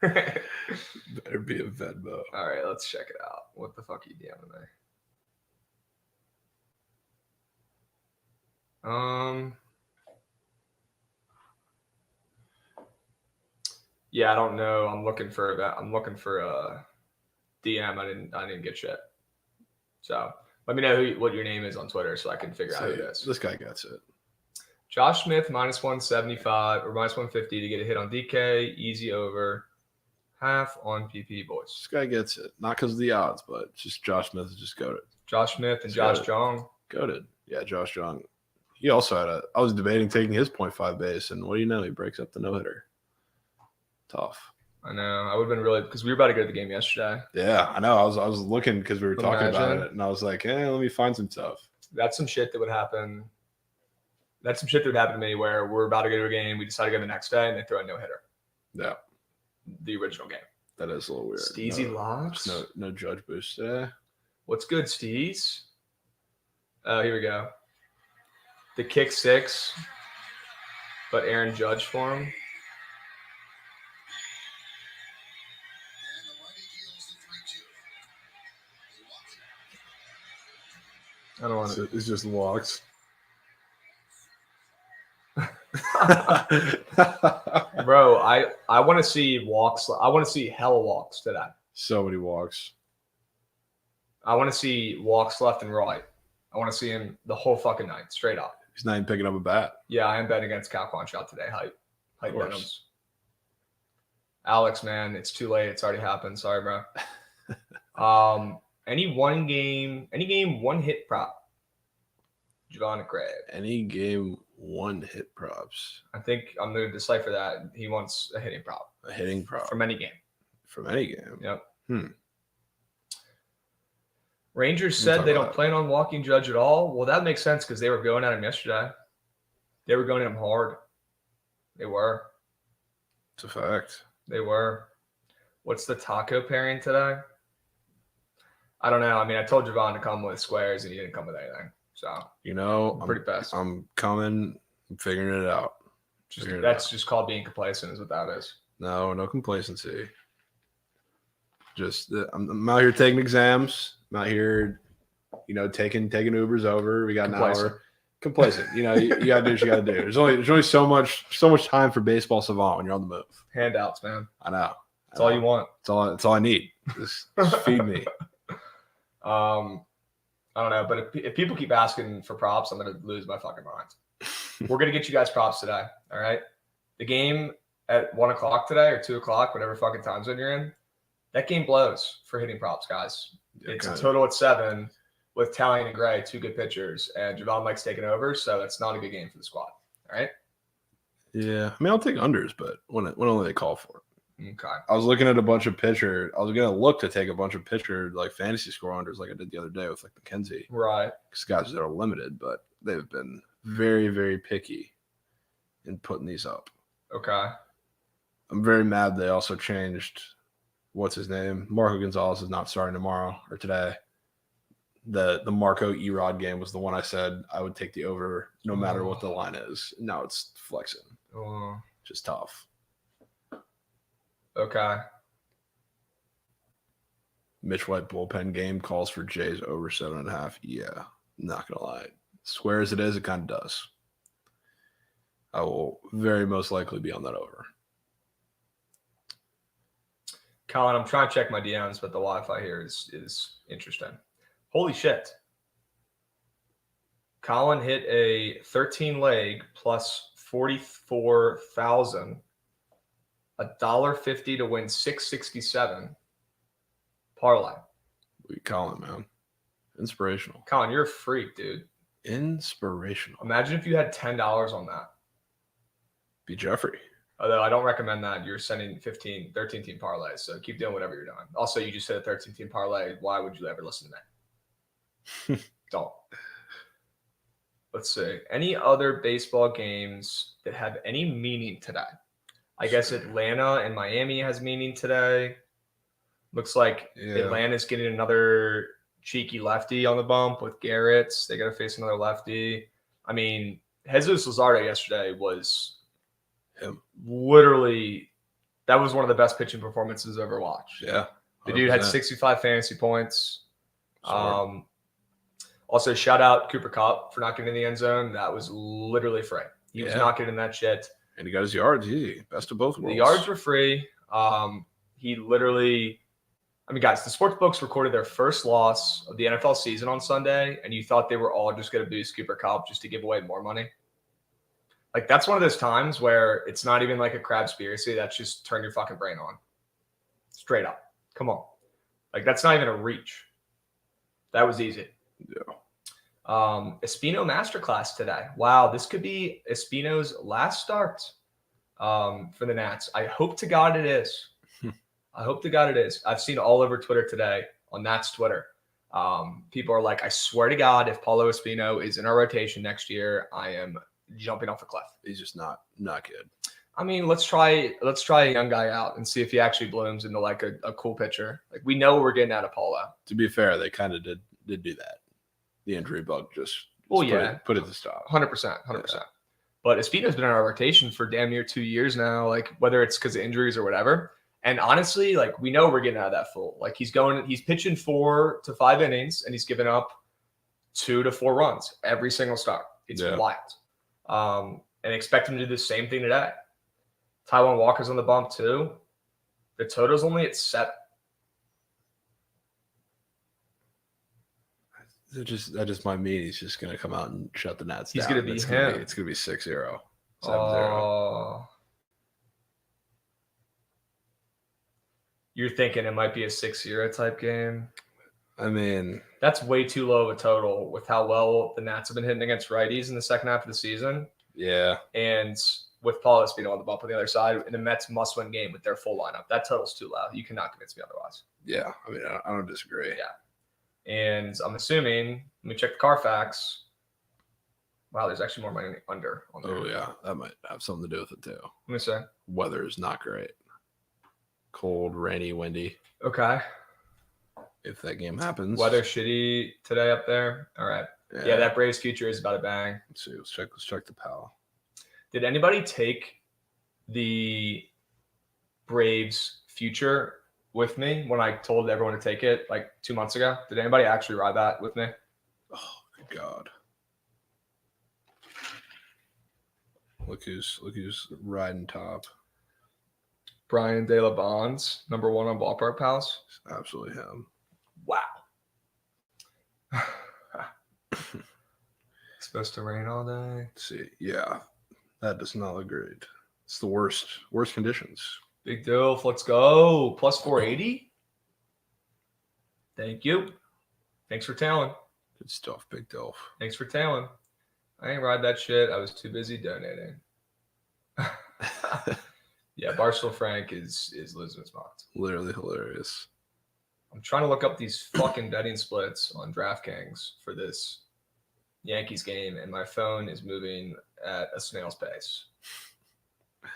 Better be a Venmo. All right, let's check it out. What the fuck are you DMing me? Yeah, I don't know. I'm looking for a DM. I didn't get shit. So let me know what your name is on Twitter so I can figure out who it is. This guy gets it. Josh Smith -175 or -150 to get a hit on DK. Easy over. Half on PP boys. This guy gets it. Not because of the odds, but just Josh Smith is just goated. Josh Smith and Josh Jong. Goated. Yeah, Josh Jong. He also had I was debating taking his 0.5 base, and what do you know? He breaks up the no-hitter. Tough. I know. I would have been really because we were about to go to the game yesterday. Yeah, I know. I was looking because we were talking about it, and I was like, let me find some stuff. That's some shit that would happen. That's some shit that would happen to me where we're about to go to a game, we decide to go the next day, and they throw a no-hitter. Yeah. The original game. That is a little weird. Steezy locks. No Judge boost today. What's good, Steez? Oh, here we go. The kick 6, but Aaron Judge for him. I don't want to. It's just walks. Bro, I want to see walks. I want to see hella walks today. So many walks. I want to see walks left and right. I want to see him the whole fucking night, straight up. He's not even picking up a bat. Yeah, I am betting against Cal Quanchout today. Hype Denims. Alex, man, it's too late. It's already happened. Sorry, bro. Any game, one hit prop. Jovan Krabs. Any game, one hit props. I think I'm going to decipher that. He wants a hitting prop. A hitting prop. From any game. From any game. Yep. Rangers said they don't plan on walking Judge at all. Well, that makes sense because they were going at him yesterday. They were going at him hard. They were. It's a fact. They were. What's the taco pairing today? I don't know. I mean, I told Jovan to come with squares, and he didn't come with anything. So, I'm pretty pissed. I'm coming. I'm figuring it out. That's just called being complacent, is what that is. No complacency. Just I'm out here taking exams. I'm out here, taking Ubers over. We got an hour. Complacent. You gotta do what you gotta do. There's only so much time for baseball savant when you're on the move. Handouts, man. I know. That's all you want. That's all I need. Just feed me. I don't know, but if people keep asking for props, I'm gonna lose my fucking mind. We're gonna get you guys props today. All right. The game at 1 o'clock today or 2 o'clock, whatever fucking time zone you're in, that game blows for hitting props, guys. It's a total at 7 with Tallien and Gray, 2 good pitchers, and Jovan Mike's taking over, so that's not a good game for the squad. All right. Yeah, I mean, I'll take unders, but when only they call for it. Okay. I was looking at a bunch of pitcher. I was gonna look to take a bunch of pitcher like fantasy score unders, like I did the other day with like McKenzie. Right. Because guys that are limited, but they've been very, very picky in putting these up. Okay. I'm very mad they also changed. What's his name? Marco Gonzalez is not starting tomorrow or today. The Marco Erod game was the one I said I would take the over no matter what the line is. Now it's flexing. Just tough. Okay. Mitch White bullpen game calls for Jays over 7.5. Yeah, not gonna lie. Square as it is, it kind of does. I will very most likely be on that over. Colin, I'm trying to check my DMs, but the Wi-Fi here is interesting. Holy shit. Colin hit a 13 leg plus 44,000. $1.50 to win 667 parlay. We Colin, man. Inspirational. Colin, you're a freak, dude. Inspirational. Imagine if you had $10 on that. Be Jeffrey. Although I don't recommend that. You're sending 13 team parlays, so keep doing whatever you're doing. Also, you just said a 13 team parlay. Why would you ever listen to that? Don't. Let's see. Any other baseball games that have any meaning today? I guess Atlanta and Miami has meaning today. Looks like Atlanta's getting another cheeky lefty on the bump with Garrett's. They got to face another lefty. I mean, Jesus Luzardo yesterday was literally – that was one of the best pitching performances I've ever watched. Yeah. 100%. The dude had 65 fantasy points. Also, shout out Cooper Kupp for not getting in the end zone. That was literally free. He was not getting that shit. And he got his yards easy. Best of both worlds. The yards were free. He literally – I mean, guys, the sports books recorded their first loss of the NFL season on Sunday, and you thought they were all just going to boost Cooper Kupp just to give away more money. Like, that's one of those times where it's not even like a Krabs-spiracy. That's just turn your fucking brain on. Straight up. Come on. Like, that's not even a reach. That was easy. Yeah. Espino Masterclass today. Wow, this could be Espino's last start for the Nats. I hope to God it is. I hope to God it is. I've seen all over Twitter today, on Nats Twitter. People are like, I swear to God, if Paulo Espino is in our rotation next year, I am jumping off a cliff. He's just not good. I mean, let's try a young guy out and see if he actually blooms into like a cool pitcher. Like, we know we're getting out of Paulo. To be fair, they kind of did do that. The injury bug just put it to stop. 100%. But Espino's been in our rotation for damn near 2 years now, like whether it's because of injuries or whatever. And honestly, like, we know we're getting out of that full. Like, he's pitching 4 to 5 innings, and he's given up 2 to 4 runs every single start. It's wild. And expect him to do the same thing today. Taijuan Walker's on the bump too. The total's only at 7. That just might mean he's just going to come out and shut the Nats down. He's going to be him. It's going to be 6-0, 7-0. You're thinking it might be a 6-0 type game. I mean, that's way too low of a total with how well the Nats have been hitting against righties in the second half of the season. Yeah. And with Paul Espino on the bump on the other side, in the Mets must-win game with their full lineup, that total's too low. You cannot convince me otherwise. Yeah. I mean, I don't disagree. Yeah. And I'm assuming, let me check the Carfax. Wow, there's actually more money under on there. Oh, yeah. That might have something to do with it, too. Let me see. Weather is not great. Cold, rainy, windy. Okay. If that game happens. Weather shitty today up there. All right. Yeah, that Braves future is about to bang. Let's see. Let's check the PAL. Did anybody take the Braves future with me when I told everyone to take it like 2 months ago? Did anybody actually ride that with me? Oh, good God. Look who's riding top. Brian De La Bonds, #1 on Ballpark Pals. Absolutely him. Wow. Supposed to rain all day. Let's see. Yeah. That does not look great. It's the worst conditions. Big Dilf, let's go. Plus 480. Thank you. Thanks for tailing. Good stuff, Big Dilf. Thanks for tailing. I ain't ride that shit. I was too busy donating. Yeah, Barstool Frank is losing his mind. Literally hilarious. I'm trying to look up these fucking betting splits on DraftKings for this Yankees game, and my phone is moving at a snail's pace. It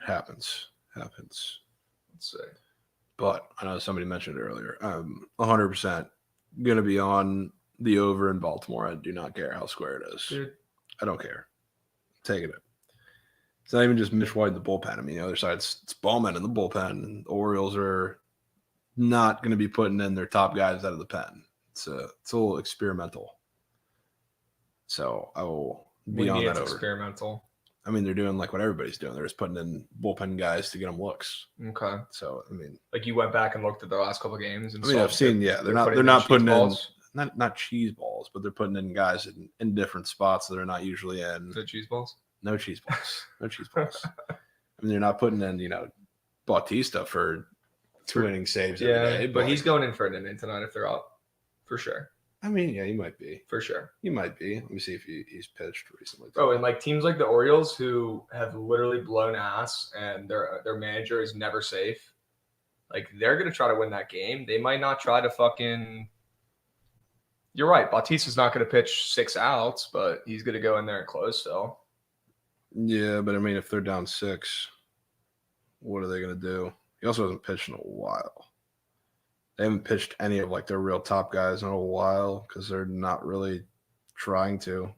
happens. Let's see. But I know somebody mentioned it earlier. I'm 100% going to be on the over in Baltimore. I do not care how square it is. Dude. I don't care. Taking it. It's not even just Mitch White in the bullpen. I mean, the other side, it's Ballman in the bullpen, and the Orioles are not going to be putting in their top guys out of the pen. It's a little experimental. So I will be on that over. Experimental. I mean, they're doing like what everybody's doing. They're just putting in bullpen guys to get them looks. Okay. So I mean, like you went back and looked at their last couple of games. And I've seen. They're not putting in not cheese balls, but they're putting in guys in different spots that are not usually in. The cheese balls. No cheese balls. No cheese balls. I mean, they're not putting in Bautista for 2 inning saves every day. But he's going in for an inning tonight if they're up, for sure. I mean, yeah, he might be. For sure. He might be. Let me see if he's pitched recently. Oh, and like teams like the Orioles who have literally blown ass and their manager is never safe, like they're going to try to win that game. They might not try to fucking – you're right. Bautista's not going to pitch 6 outs, but he's going to go in there and close still. Yeah, but I mean, if they're down 6, what are they going to do? He also hasn't pitched in a while. They haven't pitched any of like their real top guys in a while because they're not really trying to.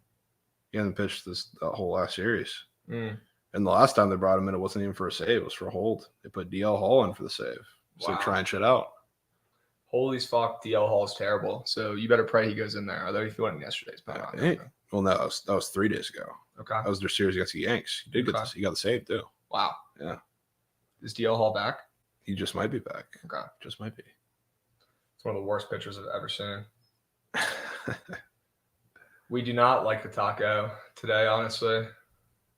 He hasn't pitched the whole last series. And the last time they brought him in, it wasn't even for a save. It was for a hold. They put DL Hall in for the save. So they're trying shit out. Holy fuck, DL Hall is terrible. So you better pray he goes in there. Although he went in yesterday's. Well, no, that was 3 days ago. Okay. That was their series against the Yanks. He did get he got the save too. Wow. Yeah. Is DL Hall back? He just might be back. Okay. Just might be. It's one of the worst pitchers I've ever seen. We do not like the taco today, honestly.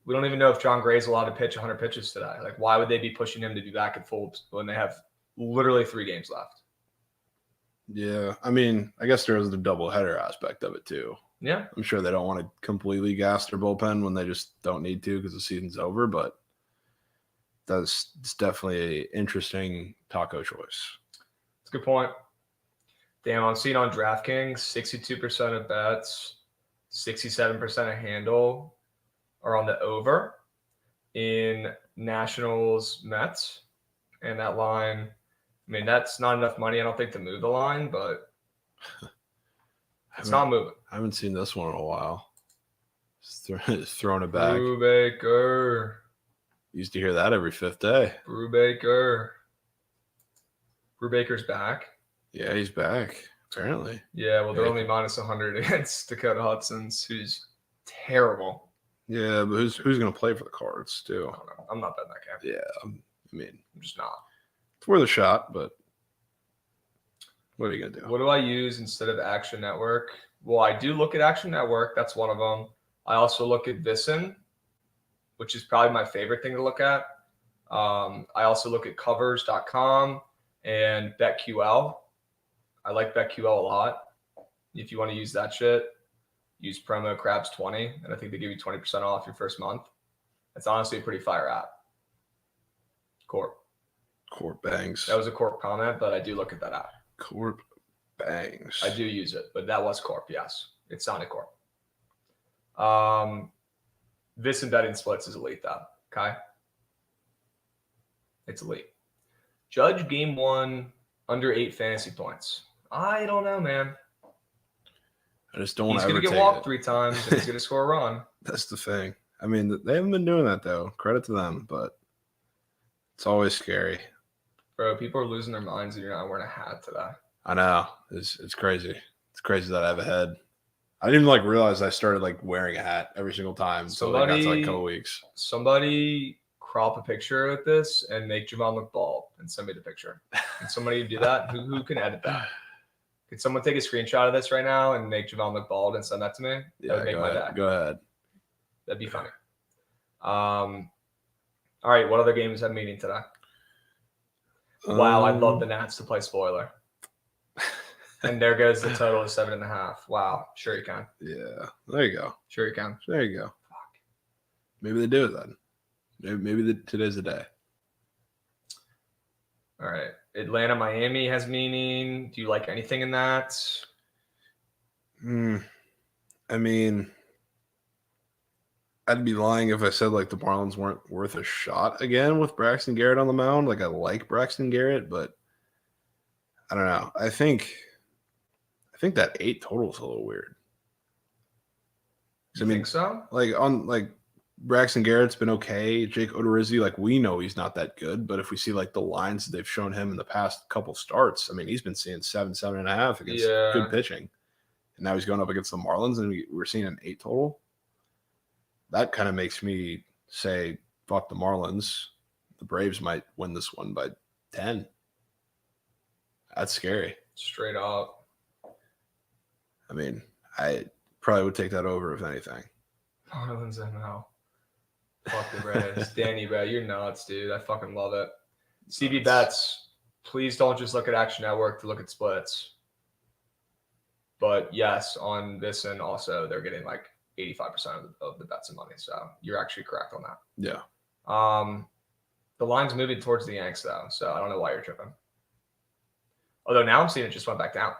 We don't even know if John Gray's allowed to pitch 100 pitches today. Like, why would they be pushing him to be back at full when they have literally 3 games left? Yeah. I mean, I guess there is the doubleheader aspect of it too. Yeah. I'm sure they don't want to completely gas their bullpen when they just don't need to because the season's over, but it's definitely an interesting taco choice. That's a good point. Damn, I'm seeing on DraftKings, 62% of bets, 67% of handle are on the over in Nationals Mets. And that line, I mean, that's not enough money, I don't think, to move the line, but it's not moving. I haven't seen this one in a while. Just throwing it back. Brubaker. Used to hear that every 5th day. Brubaker's back. Yeah, he's back, apparently. Yeah, well, they're only minus 100 against Dakota Hudson's, who's terrible. Yeah, but who's going to play for the Cards, too? I don't know. I'm not betting that game. Yeah, I mean, I'm just not. It's worth a shot, but what are you going to do? What do I use instead of Action Network? Well, I do look at Action Network. That's one of them. I also look at Visson, which is probably my favorite thing to look at. I also look at covers.com. and BetQL. I like BetQL a lot. If you want to use that shit, use promo Krabs20, and I think they give you 20% off your first month. It's honestly a pretty fire app. Corp. Corp bangs. That was a Corp comment, but I do look at that app. Corp bangs. I do use it, but that was Corp, yes. It sounded Corp. This and betting splits is elite, though. Okay? It's elite. Judge game 1 under 8 fantasy points. I don't know, man. I just don't want to He's ever going to get walked 3 times and he's going to score a run. That's the thing. I mean, they haven't been doing that, though. Credit to them, but it's always scary. Bro, people are losing their minds that you're not wearing a hat today. I know. It's crazy. It's crazy that I have a head. I didn't even realize I started wearing a hat every single time until I got to a couple weeks. Somebody crop a picture of this and make Jovan look bald and send me the picture. Can somebody do that? Who can edit that? Could someone take a screenshot of this right now and make Jovan look bald and send that to me? That would make my day. Go ahead. That'd be funny. All right, what other games have meeting today? Wow, I'd love the Nats to play spoiler. And there goes the total of 7.5. Wow, sure you can. Yeah, there you go. Sure you can. There you go. Fuck. Maybe they do it then. Maybe today's the day. All right, Atlanta, Miami has meaning. Do you like anything in that? I mean, I'd be lying if I said the Marlins weren't worth a shot again with Braxton Garrett on the mound. I like Braxton Garrett, but I don't know. I think that 8 total is a little weird. I think so? Braxton Garrett's been okay. Jake Odorizzi, we know he's not that good, but if we see the lines that they've shown him in the past couple starts, I mean, he's been seeing 7.5 against good pitching. And now he's going up against the Marlins, and we're seeing an 8 total. That kind of makes me say, fuck the Marlins. The Braves might win this one by 10. That's scary. Straight up. I mean, I probably would take that over if anything. Marlins ML. Fuck the Braves. Danny, bro, you're nuts, dude. I fucking love it. CB Bets, please don't just look at Action Network to look at splits. But yes, on this and also they're getting 85% of the bets and money. So you're actually correct on that. Yeah. The line's moving towards the Yanks, though. So I don't know why you're tripping. Although now I'm seeing it just went back down.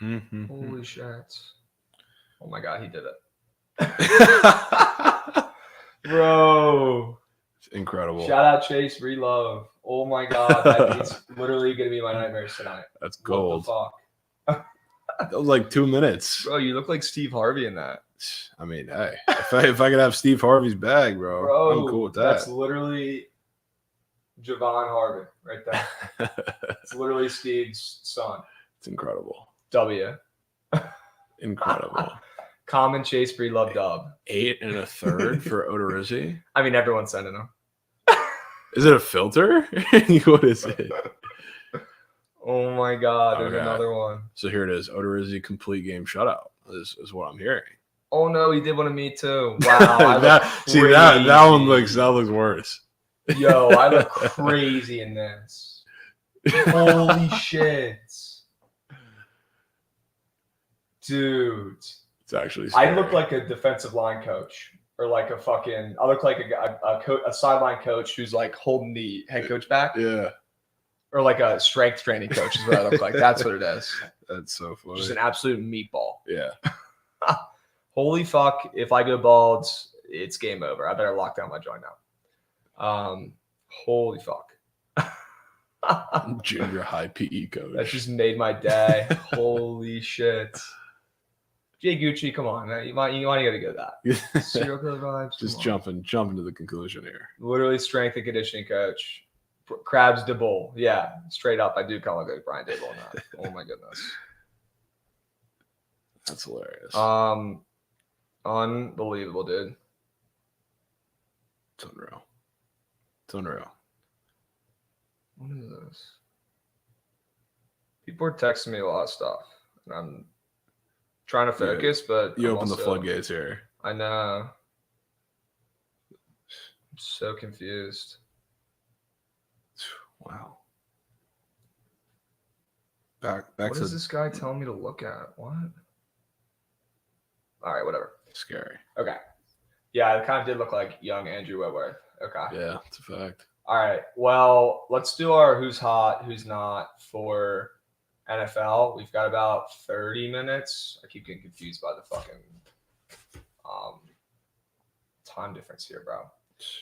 Holy shit. Oh my God, he did it. Bro. It's incredible. Shout out Chase Relove. Oh my God. It's literally going to be my nightmares tonight. That's gold. What the fuck? That was 2 minutes. Bro, you look like Steve Harvey in that. I mean, hey, if I could have Steve Harvey's bag, bro, I'm cool with that. That's literally Jovan Harvey right there. It's literally Steve's son. It's incredible. W. Incredible. Common Chase Breedlove dub. 8 1/3 for Odorizzi. I mean, everyone's sending them. Is it a filter? What is it? Oh my God, there's another one. So here it is. Odorizzi complete game shutout is what I'm hearing. Oh no, he did one of me too. Wow. that one looks worse. Yo, I look crazy in this. Holy shit. Dude. It's actually scary. I look like a defensive line coach or I look like a sideline coach who's holding the head coach back. Yeah. Or a strength training coach is what I look like. That's what it is. That's so funny. Just an absolute meatball. Yeah. Holy fuck. If I go bald, it's game over. I better lock down my joint now. Holy fuck. Junior high PE coach. That just made my day. Holy shit. Jay Gucci, come on, man. You want to go that. Serial killer vibes. Just jumping to the conclusion here. Literally strength and conditioning coach. Krabs de Bull. Yeah, straight up. I do kind of look like Brian Dable on that. Oh my goodness. That's hilarious. Unbelievable, dude. It's unreal. What is this? People are texting me a lot of stuff. And I'm trying to focus, but you open the floodgates here. I know. I'm so confused. Wow. Back What to is this guy telling me to look at? What? All right, whatever. scary. Okay. Yeah, it kind of did look like young Andrew Whitworth. Okay. Yeah, it's a fact. All right. Well, let's do our who's hot, who's not for NFL. We've got about 30 minutes. I keep getting confused by the fucking time difference here, bro.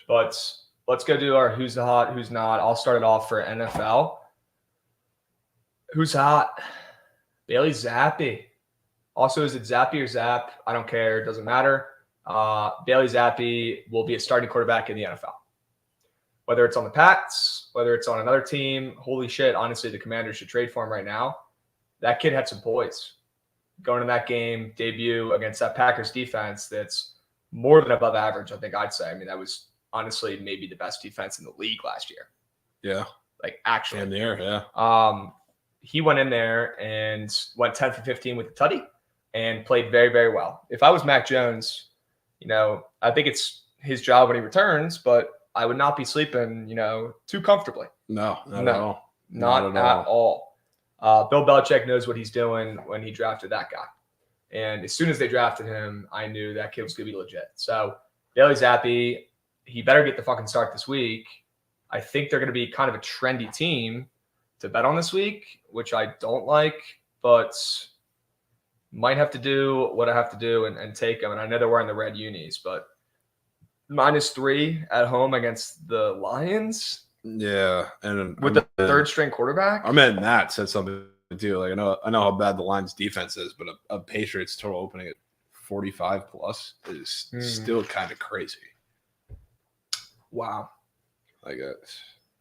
But let's go do our who's hot, who's not. I'll start it off for NFL. Who's hot? Bailey Zappi. Also, is it Zappy or Zap? I don't care. It doesn't matter. Bailey Zappi will be a starting quarterback in the NFL. Whether it's on the Pats, whether it's on another team, holy shit, honestly, the Commanders should trade for him right now. That kid had some poise. Going in that game, debut against that Packers defense that's more than above average, I think I'd say. I mean, that was honestly maybe the best defense in the league last year. Yeah. Like, actually. In the air, yeah. He went in there and went 10 for 15 with the tutty and played very, very well. If I was Mac Jones, I think it's his job when he returns, but I would not be sleeping, too comfortably. No, not at all. Not at all. Bill Belichick knows what he's doing when he drafted that guy. And as soon as they drafted him, I knew that kid was going to be legit. So Bailey Zappi, he better get the fucking start this week. I think they're going to be kind of a trendy team to bet on this week, which I don't like, but might have to do what I have to do and take them. And I know they're wearing the red unis, but -3 at home against the Lions. Yeah, and with the third string quarterback. I mean, Matt said something too. Like I know how bad the Lions defense is, but a Patriots total opening at 45 plus is still kind of crazy. Wow. Like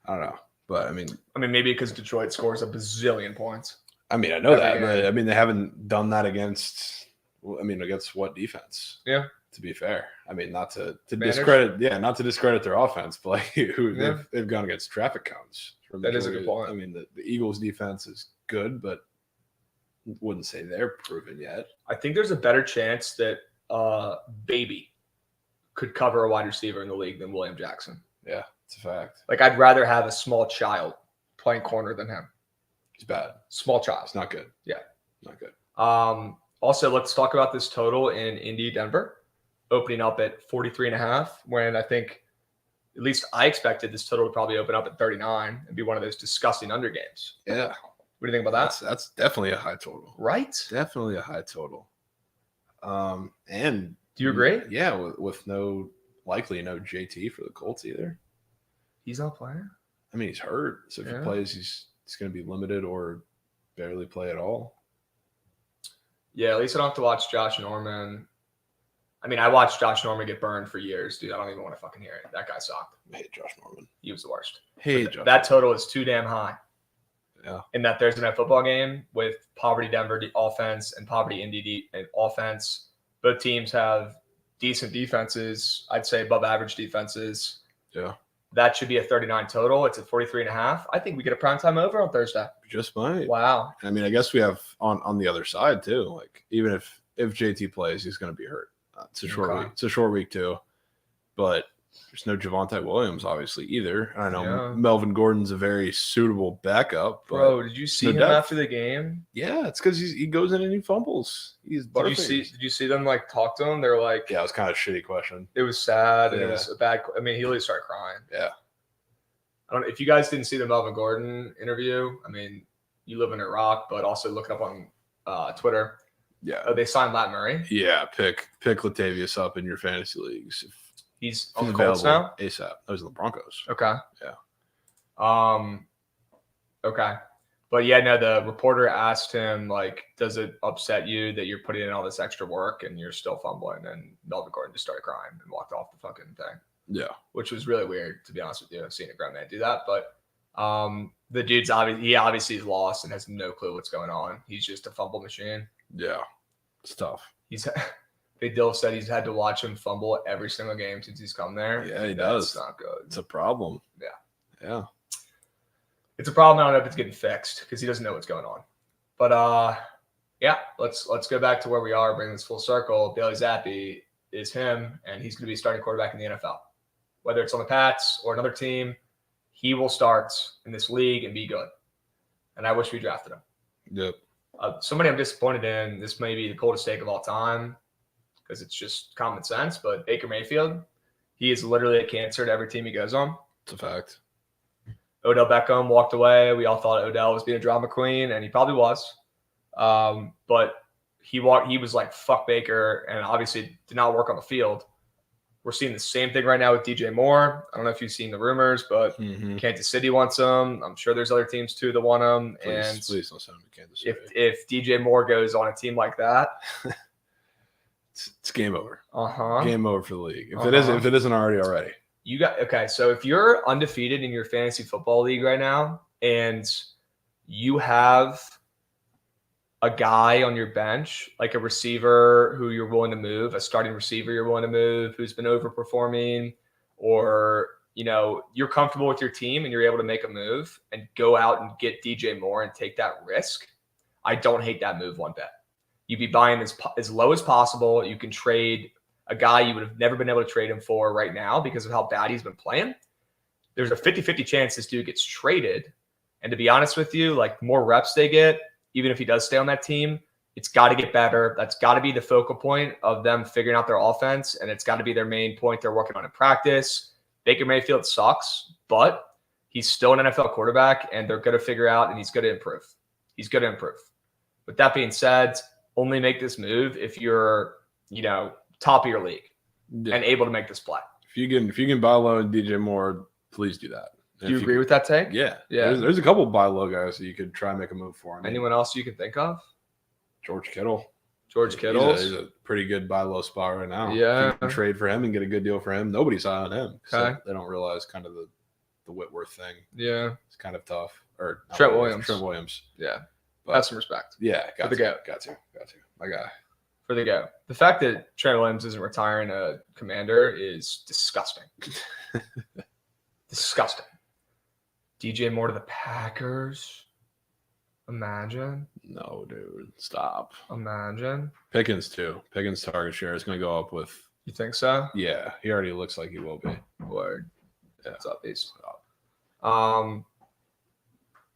I don't know, but I mean maybe because Detroit scores a bazillion points. I mean, I know that, but I mean, they haven't done that against what defense? Yeah. To be fair, I mean, not to discredit their offense, but like they've gone against traffic counts. That is a good point. I mean, the Eagles' defense is good, but wouldn't say they're proven yet. I think there's a better chance that Baby could cover a wide receiver in the league than William Jackson. Yeah, it's a fact. Like, I'd rather have a small child playing corner than him. He's bad. Small child. It's not good. Yeah, not good. Also, let's talk about this total in Indy, Denver. Opening up at 43.5, when I think, at least I expected this total to probably open up at 39 and be one of those disgusting under games. Yeah. What do you think about that? That's definitely a high total. Right? Definitely a high total. And do you agree? Yeah, with no JT for the Colts either. He's not playing? I mean, he's hurt. So if he plays, he's going to be limited or barely play at all. Yeah, at least I don't have to watch Josh Norman. I mean, I watched Josh Norman get burned for years, dude. I don't even want to fucking hear it. That guy sucked. I hate Josh Norman. He was the worst. That total is too damn high. Yeah. In that Thursday night football game with Poverty Denver offense and Poverty Indy offense, both teams have decent defenses. I'd say above average defenses. Yeah. That should be a 39 total. It's at 43.5. I think we get a primetime over on Thursday. Just might. Wow. I mean, I guess we have on the other side too. Like, even if JT plays, he's going to be hurt. It's a short week. It's a short week too, but there's no Javonte Williams obviously either. I know Melvin Gordon's a very suitable backup. Bro, did you see him after the game? Yeah, it's because he goes in and he fumbles. He's Did you see them like talk to him? They're like, yeah, it was kind of a shitty question. It was sad and it was a bad. I mean, he really started crying. Yeah. I don't know if you guys didn't see the Melvin Gordon interview. I mean, you live in Iraq, but also look it up on Twitter. Yeah. They signed Lat Murray. Yeah, pick Latavius up in your fantasy leagues. He's on the Colts now? ASAP. Those are the Broncos. Okay. Yeah. Okay. But yeah, no, the reporter asked him, like, does it upset you that you're putting in all this extra work and you're still fumbling? And Melvin Gordon just started crying and walked off the fucking thing. Yeah. Which was really weird, to be honest with you. I've seen a grown man do that. But the dude's obviously is lost and has no clue what's going on. He's just a fumble machine. Yeah. It's tough. Big Dill said he's had to watch him fumble every single game since he's come there. Yeah, he does. It's not good. It's a problem. Yeah. Yeah. It's a problem. I don't know if it's getting fixed because he doesn't know what's going on. But yeah, let's go back to where we are, bring this full circle. Bailey Zappi is him, and he's going to be starting quarterback in the NFL. Whether it's on the Pats or another team, he will start in this league and be good. And I wish we drafted him. Yep. Somebody I'm disappointed in, this may be the coldest take of all time because it's just common sense, but Baker Mayfield, he is literally a cancer to every team he goes on. It's a fact. Odell Beckham walked away. We all thought Odell was being a drama queen, and he probably was. But he was like, fuck Baker, and obviously did not work on the field. We're seeing the same thing right now with DJ Moore. I don't know if you've seen the rumors, but Kansas City wants him. I'm sure there's other teams too that want him. Please don't send him to Kansas City. If DJ Moore goes on a team like that, it's game over. Uh-huh. Game over for the league. If it isn't already. So if you're undefeated in your fantasy football league right now and you have a guy on your bench, like a receiver who you're willing to move, a starting receiver you're willing to move, who's been overperforming, or, you're comfortable with your team and you're able to make a move and go out and get DJ Moore and take that risk, I don't hate that move one bit. You'd be buying as low as possible. You can trade a guy you would have never been able to trade him for right now because of how bad he's been playing. There's a 50-50 chance this dude gets traded. And to be honest with you, like, the more reps they get, even if he does stay on that team, it's got to get better. That's got to be the focal point of them figuring out their offense, and it's got to be their main point they're working on in practice. Baker Mayfield sucks, but he's still an NFL quarterback, and they're going to figure out, and he's going to improve. He's going to improve. With that being said, only make this move if you're, top of your league and able to make this play. If you can buy low and DJ Moore, please do that. Do you agree with that take? Yeah. There's a couple buy low guys that you could try and make a move for. Anyone else you can think of? George Kittle. George Kittle. He's a pretty good buy low spot right now. Yeah. You can trade for him and get a good deal for him. Nobody's high on him. Okay. So they don't realize kind of the Whitworth thing. Yeah. It's kind of tough. Or Trent Williams. Yeah. But have some respect. Yeah. Got to. My guy. For the go. The fact that Trent Williams isn't retiring a Commander is disgusting. Disgusting. DJ Moore to the Packers. Imagine. No, dude. Stop. Imagine. Pickens, too. Pickens' target share is going to go up with. You think so? Yeah. He already looks like he will be. Word. Yeah. What's up, Beast?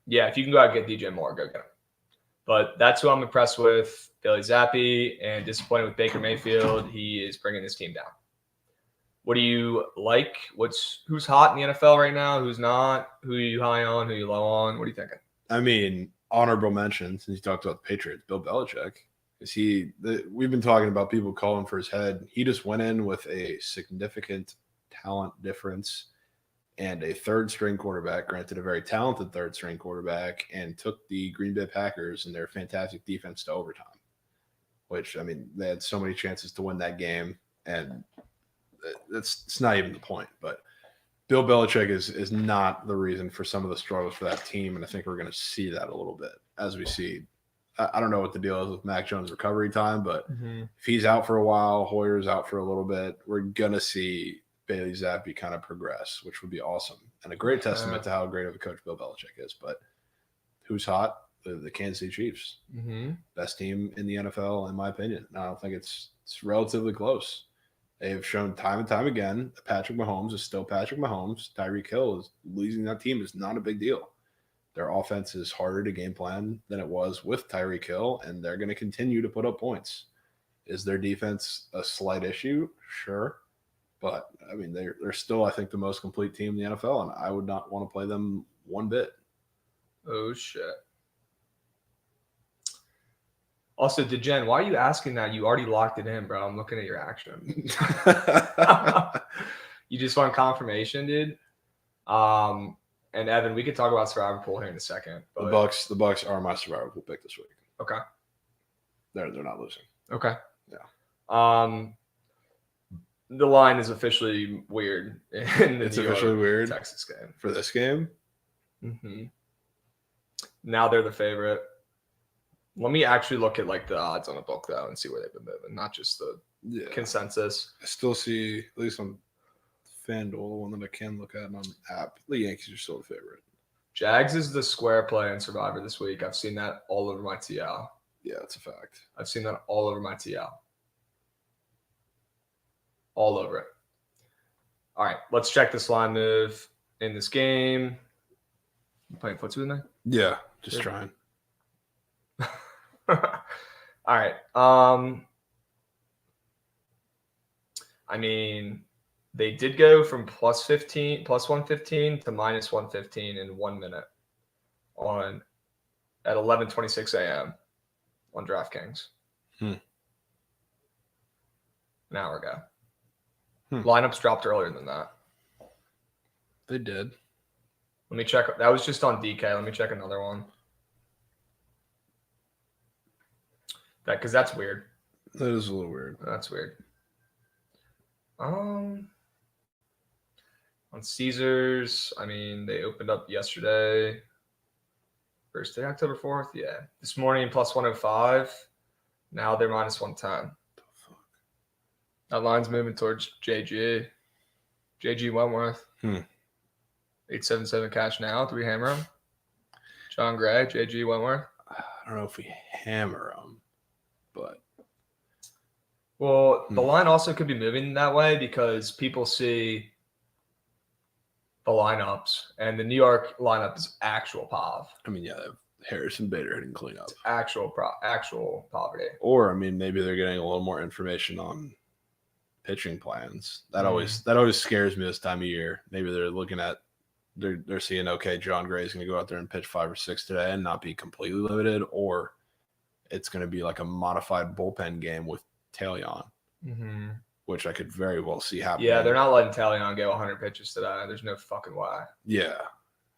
Yeah, if you can go out and get DJ Moore, go get him. But that's who I'm impressed with. Bailey Zappi, and disappointed with Baker Mayfield. He is bringing this team down. What do you like? Who's hot in the NFL right now? Who's not? Who are you high on? Who are you low on? What are you thinking? I mean, honorable mention, since you talked about the Patriots, Bill Belichick. We've been talking about people calling for his head. He just went in with a significant talent difference and a third-string quarterback, granted a very talented third-string quarterback, and took the Green Bay Packers and their fantastic defense to overtime, which, I mean, they had so many chances to win that game, and it's not even the point. But Bill Belichick is not the reason for some of the struggles for that team, and I think we're going to see that a little bit as we see. I don't know what the deal is with Mac Jones' recovery time, but if he's out for a while, Hoyer's out for a little bit, we're going to see Bailey Zappi kind of progress, which would be awesome and a great testament to how great of a coach Bill Belichick is. But who's hot? The Kansas City Chiefs. Best team in the NFL, in my opinion. I don't think it's relatively close. They have shown time and time again that Patrick Mahomes is still Patrick Mahomes. Tyreek Hill is losing that team is not a big deal. Their offense is harder to game plan than it was with Tyreek Hill, and they're going to continue to put up points. Is their defense a slight issue? Sure. But, I mean, they're still, I think, the most complete team in the NFL, and I would not want to play them one bit. Oh, shit. Also, DeGen, why are you asking that? You already locked it in, bro. I'm looking at your action. You just want confirmation, dude? And, Evan, we could talk about Survivor Pool here in a second. But... The Bucks are my Survivor Pool pick this week. Okay. They're not losing. Okay. Yeah. The line is officially weird. It's officially weird. Texas game. For this game? Now they're the favorite. Let me actually look at like the odds on the book though and see where they've been moving, not just the consensus. I still see, at least on FanDuel, the one that I can look at on the app, the Yankees are still the favorite. Jags is the square play in Survivor this week. I've seen that all over my TL. Yeah, that's a fact. I've seen that all over my TL. All over it. All right, let's check this line move. in this game. You playing footsie with me? Yeah, just trying. All right. I mean, they did go from plus 115 to minus 115 in 1 minute at 11:26 a.m. on DraftKings. An hour ago. Lineups dropped earlier than that. They did. Let me check. That was just on DK. Let me check another one. Because that's weird. That is a little weird. That's weird. On Caesars, I mean, they opened up yesterday. First day, October 4th. Yeah. This morning, plus 105. Now they're minus 110. That line's moving towards JG. JG Wentworth. 877 cash now. Do we hammer him? John Gray, JG Wentworth. I don't know if we hammer him, but. Well, the line also could be moving that way because people see the lineups, and the New York lineup is actual POV. I mean, yeah, they have Harrison Bader hitting cleanup. It's actual poverty. Or, I mean, maybe they're getting a little more information on pitching plans. That always scares me this time of year. Maybe they're looking at they're seeing, okay, John Gray's going to go out there and pitch 5 or 6 today and not be completely limited, or it's going to be like a modified bullpen game with Talion, which I could very well see happening. Yeah, they're not letting Talion go 100 pitches today. There's no fucking way. Yeah.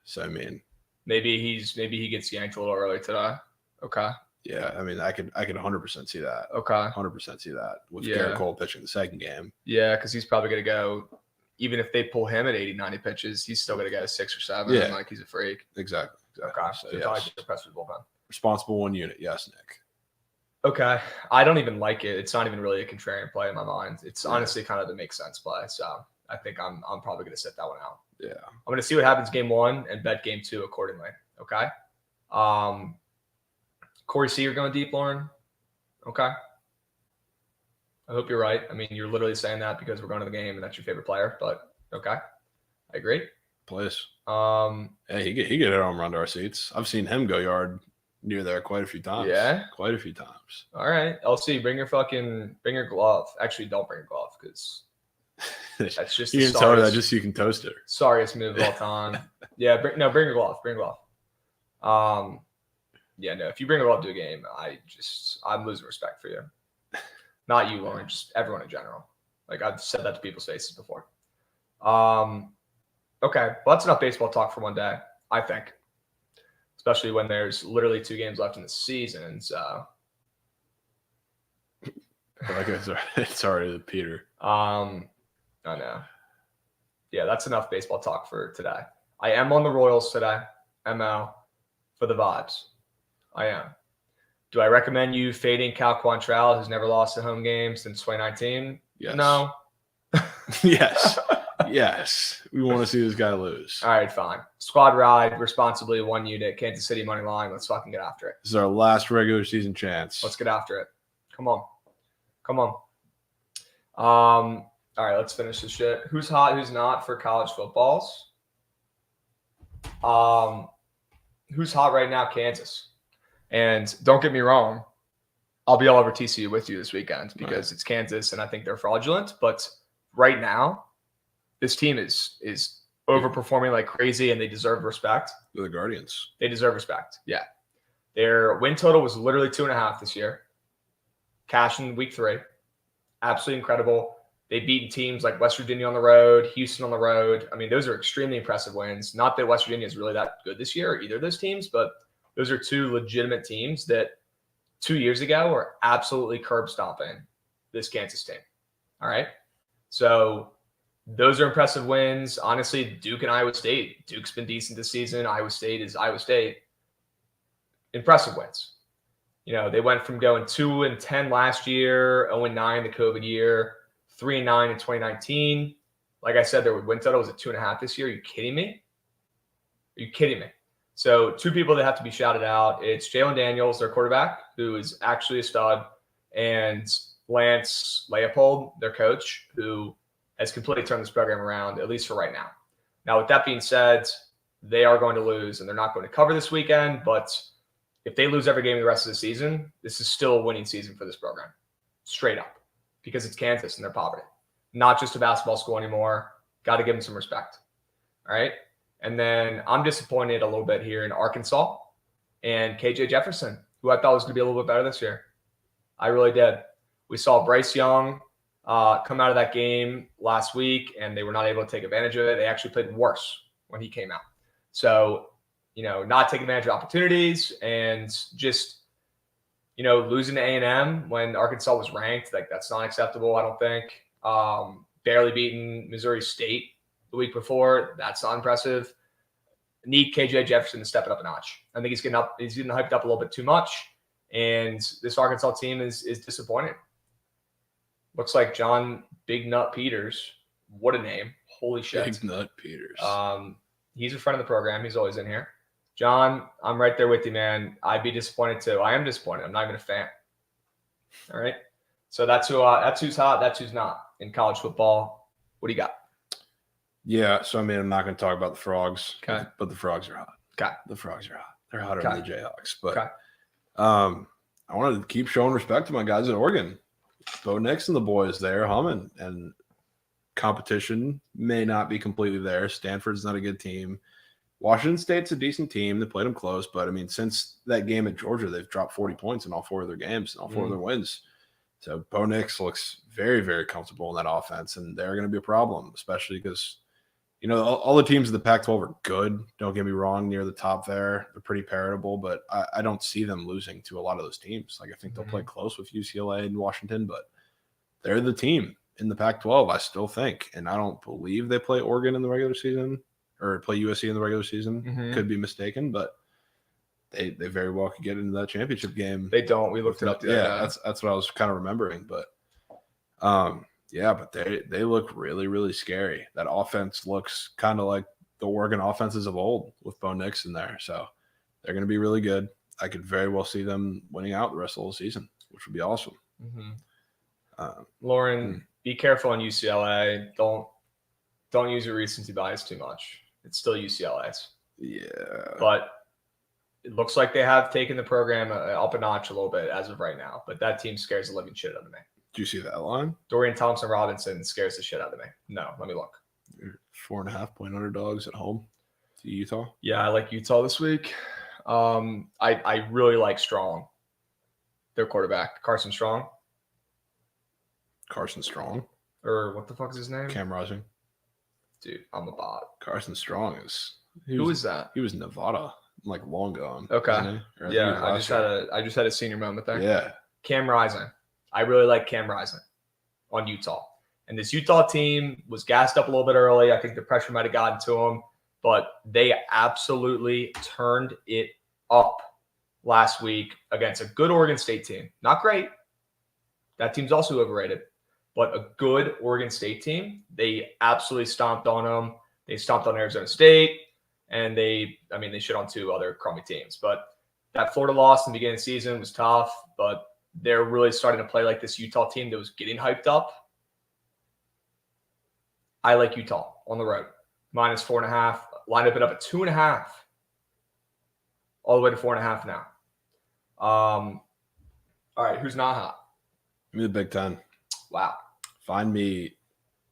So, I mean. Maybe he gets yanked a little early today. Okay. Yeah, I mean, I could 100% see that. Okay. 100% see that with Garrett Cole pitching the second game. Yeah, because he's probably going to go, even if they pull him at 80, 90 pitches, he's still going to go 6 or 7. Yeah. Like, he's a freak. Exactly. Okay. So, yes. Bullpen. Responsible one unit. Yes, Nick. Okay. I don't even like it. It's not even really a contrarian play in my mind. It's honestly kind of the make sense play. So I think I'm probably going to sit that one out. Yeah. I'm going to see what happens game 1 and bet game 2 accordingly. Okay. Corey Seager going deep, Lauren. Okay. I hope you're right. I mean, you're literally saying that because we're going to the game and that's your favorite player, but okay. I agree. Please. Hey, he get hit home run to our seats. I've seen him go yard near there quite a few times. Yeah. Quite a few times. All right. LC, bring your glove. Actually, don't bring your glove because that's just you can tell her that just so you can toast her. Sorriest move of all time. Yeah, bring your glove. Bring your glove. Yeah, no, if you bring a glove to a game, I'm losing respect for you. Not you, Lauren, just everyone in general. Like, I've said that to people's faces before. Okay, well, that's enough baseball talk for one day, I think. Especially when there's literally 2 games left in the season, so. Like it's already the Peter. I know. Yeah, that's enough baseball talk for today. I am on the Royals today, ML, for the vibes. I am. Do I recommend you fading Cal Quantrill, who's never lost a home game since 2019? Yes. No. Yes. Yes. We want to see this guy lose. All right, fine. Squad ride, responsibly, 1 unit, Kansas City money line. Let's fucking get after it. This is our last regular season chance. Let's get after it. Come on. All right, let's finish this shit. Who's hot, who's not for college footballs? Who's hot right now? Kansas. And don't get me wrong, I'll be all over TCU with you this weekend because it's Kansas and I think they're fraudulent. But right now, this team is overperforming like crazy and they deserve respect. They're the Guardians. They deserve respect. Yeah. Their win total was literally 2.5 this year. Cash in week 3. Absolutely incredible. They've beaten teams like West Virginia on the road, Houston on the road. I mean, those are extremely impressive wins. Not that West Virginia is really that good this year, either of those teams, but those are 2 legitimate teams that 2 years ago were absolutely curb stomping this Kansas team. All right. So those are impressive wins. Honestly, Duke and Iowa State. Duke's been decent this season. Iowa State is Iowa State. Impressive wins. You know, they went from going 2-10 last year, 0-9 the COVID year, 3-9 in 2019. Like I said, their win total was at 2.5 this year. Are you kidding me? So 2 people that have to be shouted out. It's Jalen Daniels, their quarterback, who is actually a stud, and Lance Leopold, their coach, who has completely turned this program around, at least for right now. Now, with that being said, they are going to lose, and they're not going to cover this weekend. But if they lose every game the rest of the season, this is still a winning season for this program, straight up, because it's Kansas and their poverty. Not just a basketball school anymore. Got to give them some respect. All right. And then I'm disappointed a little bit here in Arkansas and KJ Jefferson, who I thought was going to be a little bit better this year. I really did. We saw Bryce Young come out of that game last week, and they were not able to take advantage of it. They actually played worse when he came out. So, not taking advantage of opportunities and just, losing to A&M when Arkansas was ranked. Like, that's not acceptable, I don't think. Barely beating Missouri State the week before. That's not impressive. Need KJ Jefferson to step it up a notch. I think he's getting hyped up a little bit too much. And this Arkansas team is disappointing. Looks like John Big Nut Peters. What a name. Holy shit. Big Nut Peters. He's a friend of the program. He's always in here. John, I'm right there with you, man. I'd be disappointed too. I am disappointed. I'm not even a fan. All right. So that's who's hot. That's who's not in college football. What do you got? Yeah. So, I'm not going to talk about the Frogs. Okay. But the Frogs are hot. Okay. The Frogs are hot. They're hotter than the Jayhawks. But I wanted to keep showing respect to my guys at Oregon. Bo Nix and the boys there humming, and competition may not be completely there. Stanford's not a good team. Washington State's a decent team. They played them close, but since that game at Georgia, they've dropped 40 points in all 4 of their games and all 4 of their wins. So Bo Nix looks very, very comfortable in that offense, and they're going to be a problem, especially because all the teams in the Pac-12 are good. Don't get me wrong, near the top there. They're pretty palatable, but I don't see them losing to a lot of those teams. Like, I think they'll play close with UCLA and Washington, but they're the team in the Pac-12, I still think. And I don't believe they play Oregon in the regular season or play USC in the regular season. Could be mistaken, but they very well could get into that championship game. They don't. We looked it up. Yeah, that's what I was kind of remembering. But yeah, but they look really, really scary. That offense looks kind of like the Oregon offenses of old with Bo Nix in there. So they're going to be really good. I could very well see them winning out the rest of the season, which would be awesome. Lauren, be careful on UCLA. Don't use your recency bias too much. It's still UCLA's. Yeah. But it looks like they have taken the program up a notch a little bit as of right now. But that team scares the living shit out of me. Do you see that line? Dorian Thompson-Robinson scares the shit out of me. No, let me look. 4.5-point underdogs at home to Utah. Yeah, I like Utah this week. I really like Strong, their quarterback, Carson Strong. Carson Strong? Or what the fuck is his name? Cam Rising. Dude, I'm a bot. Carson Strong is. Who is that? He was Nevada, like long gone. Okay. Yeah, I just had a senior moment there. Yeah. Cam Rising. I really like Cam Rising on Utah. And this Utah team was gassed up a little bit early. I think the pressure might have gotten to them, but they absolutely turned it up last week against a good Oregon State team. Not great. That team's also overrated, but a good Oregon State team. They absolutely stomped on them. They stomped on Arizona State, and they shit on 2 other crummy teams. But that Florida loss in the beginning of the season was tough, but they're really starting to play like this Utah team that was getting hyped up. I like Utah on the road. -4.5. Line up at 2.5. All the way to 4.5 now. All right, who's not hot? Give me the Big Ten. Wow. Find me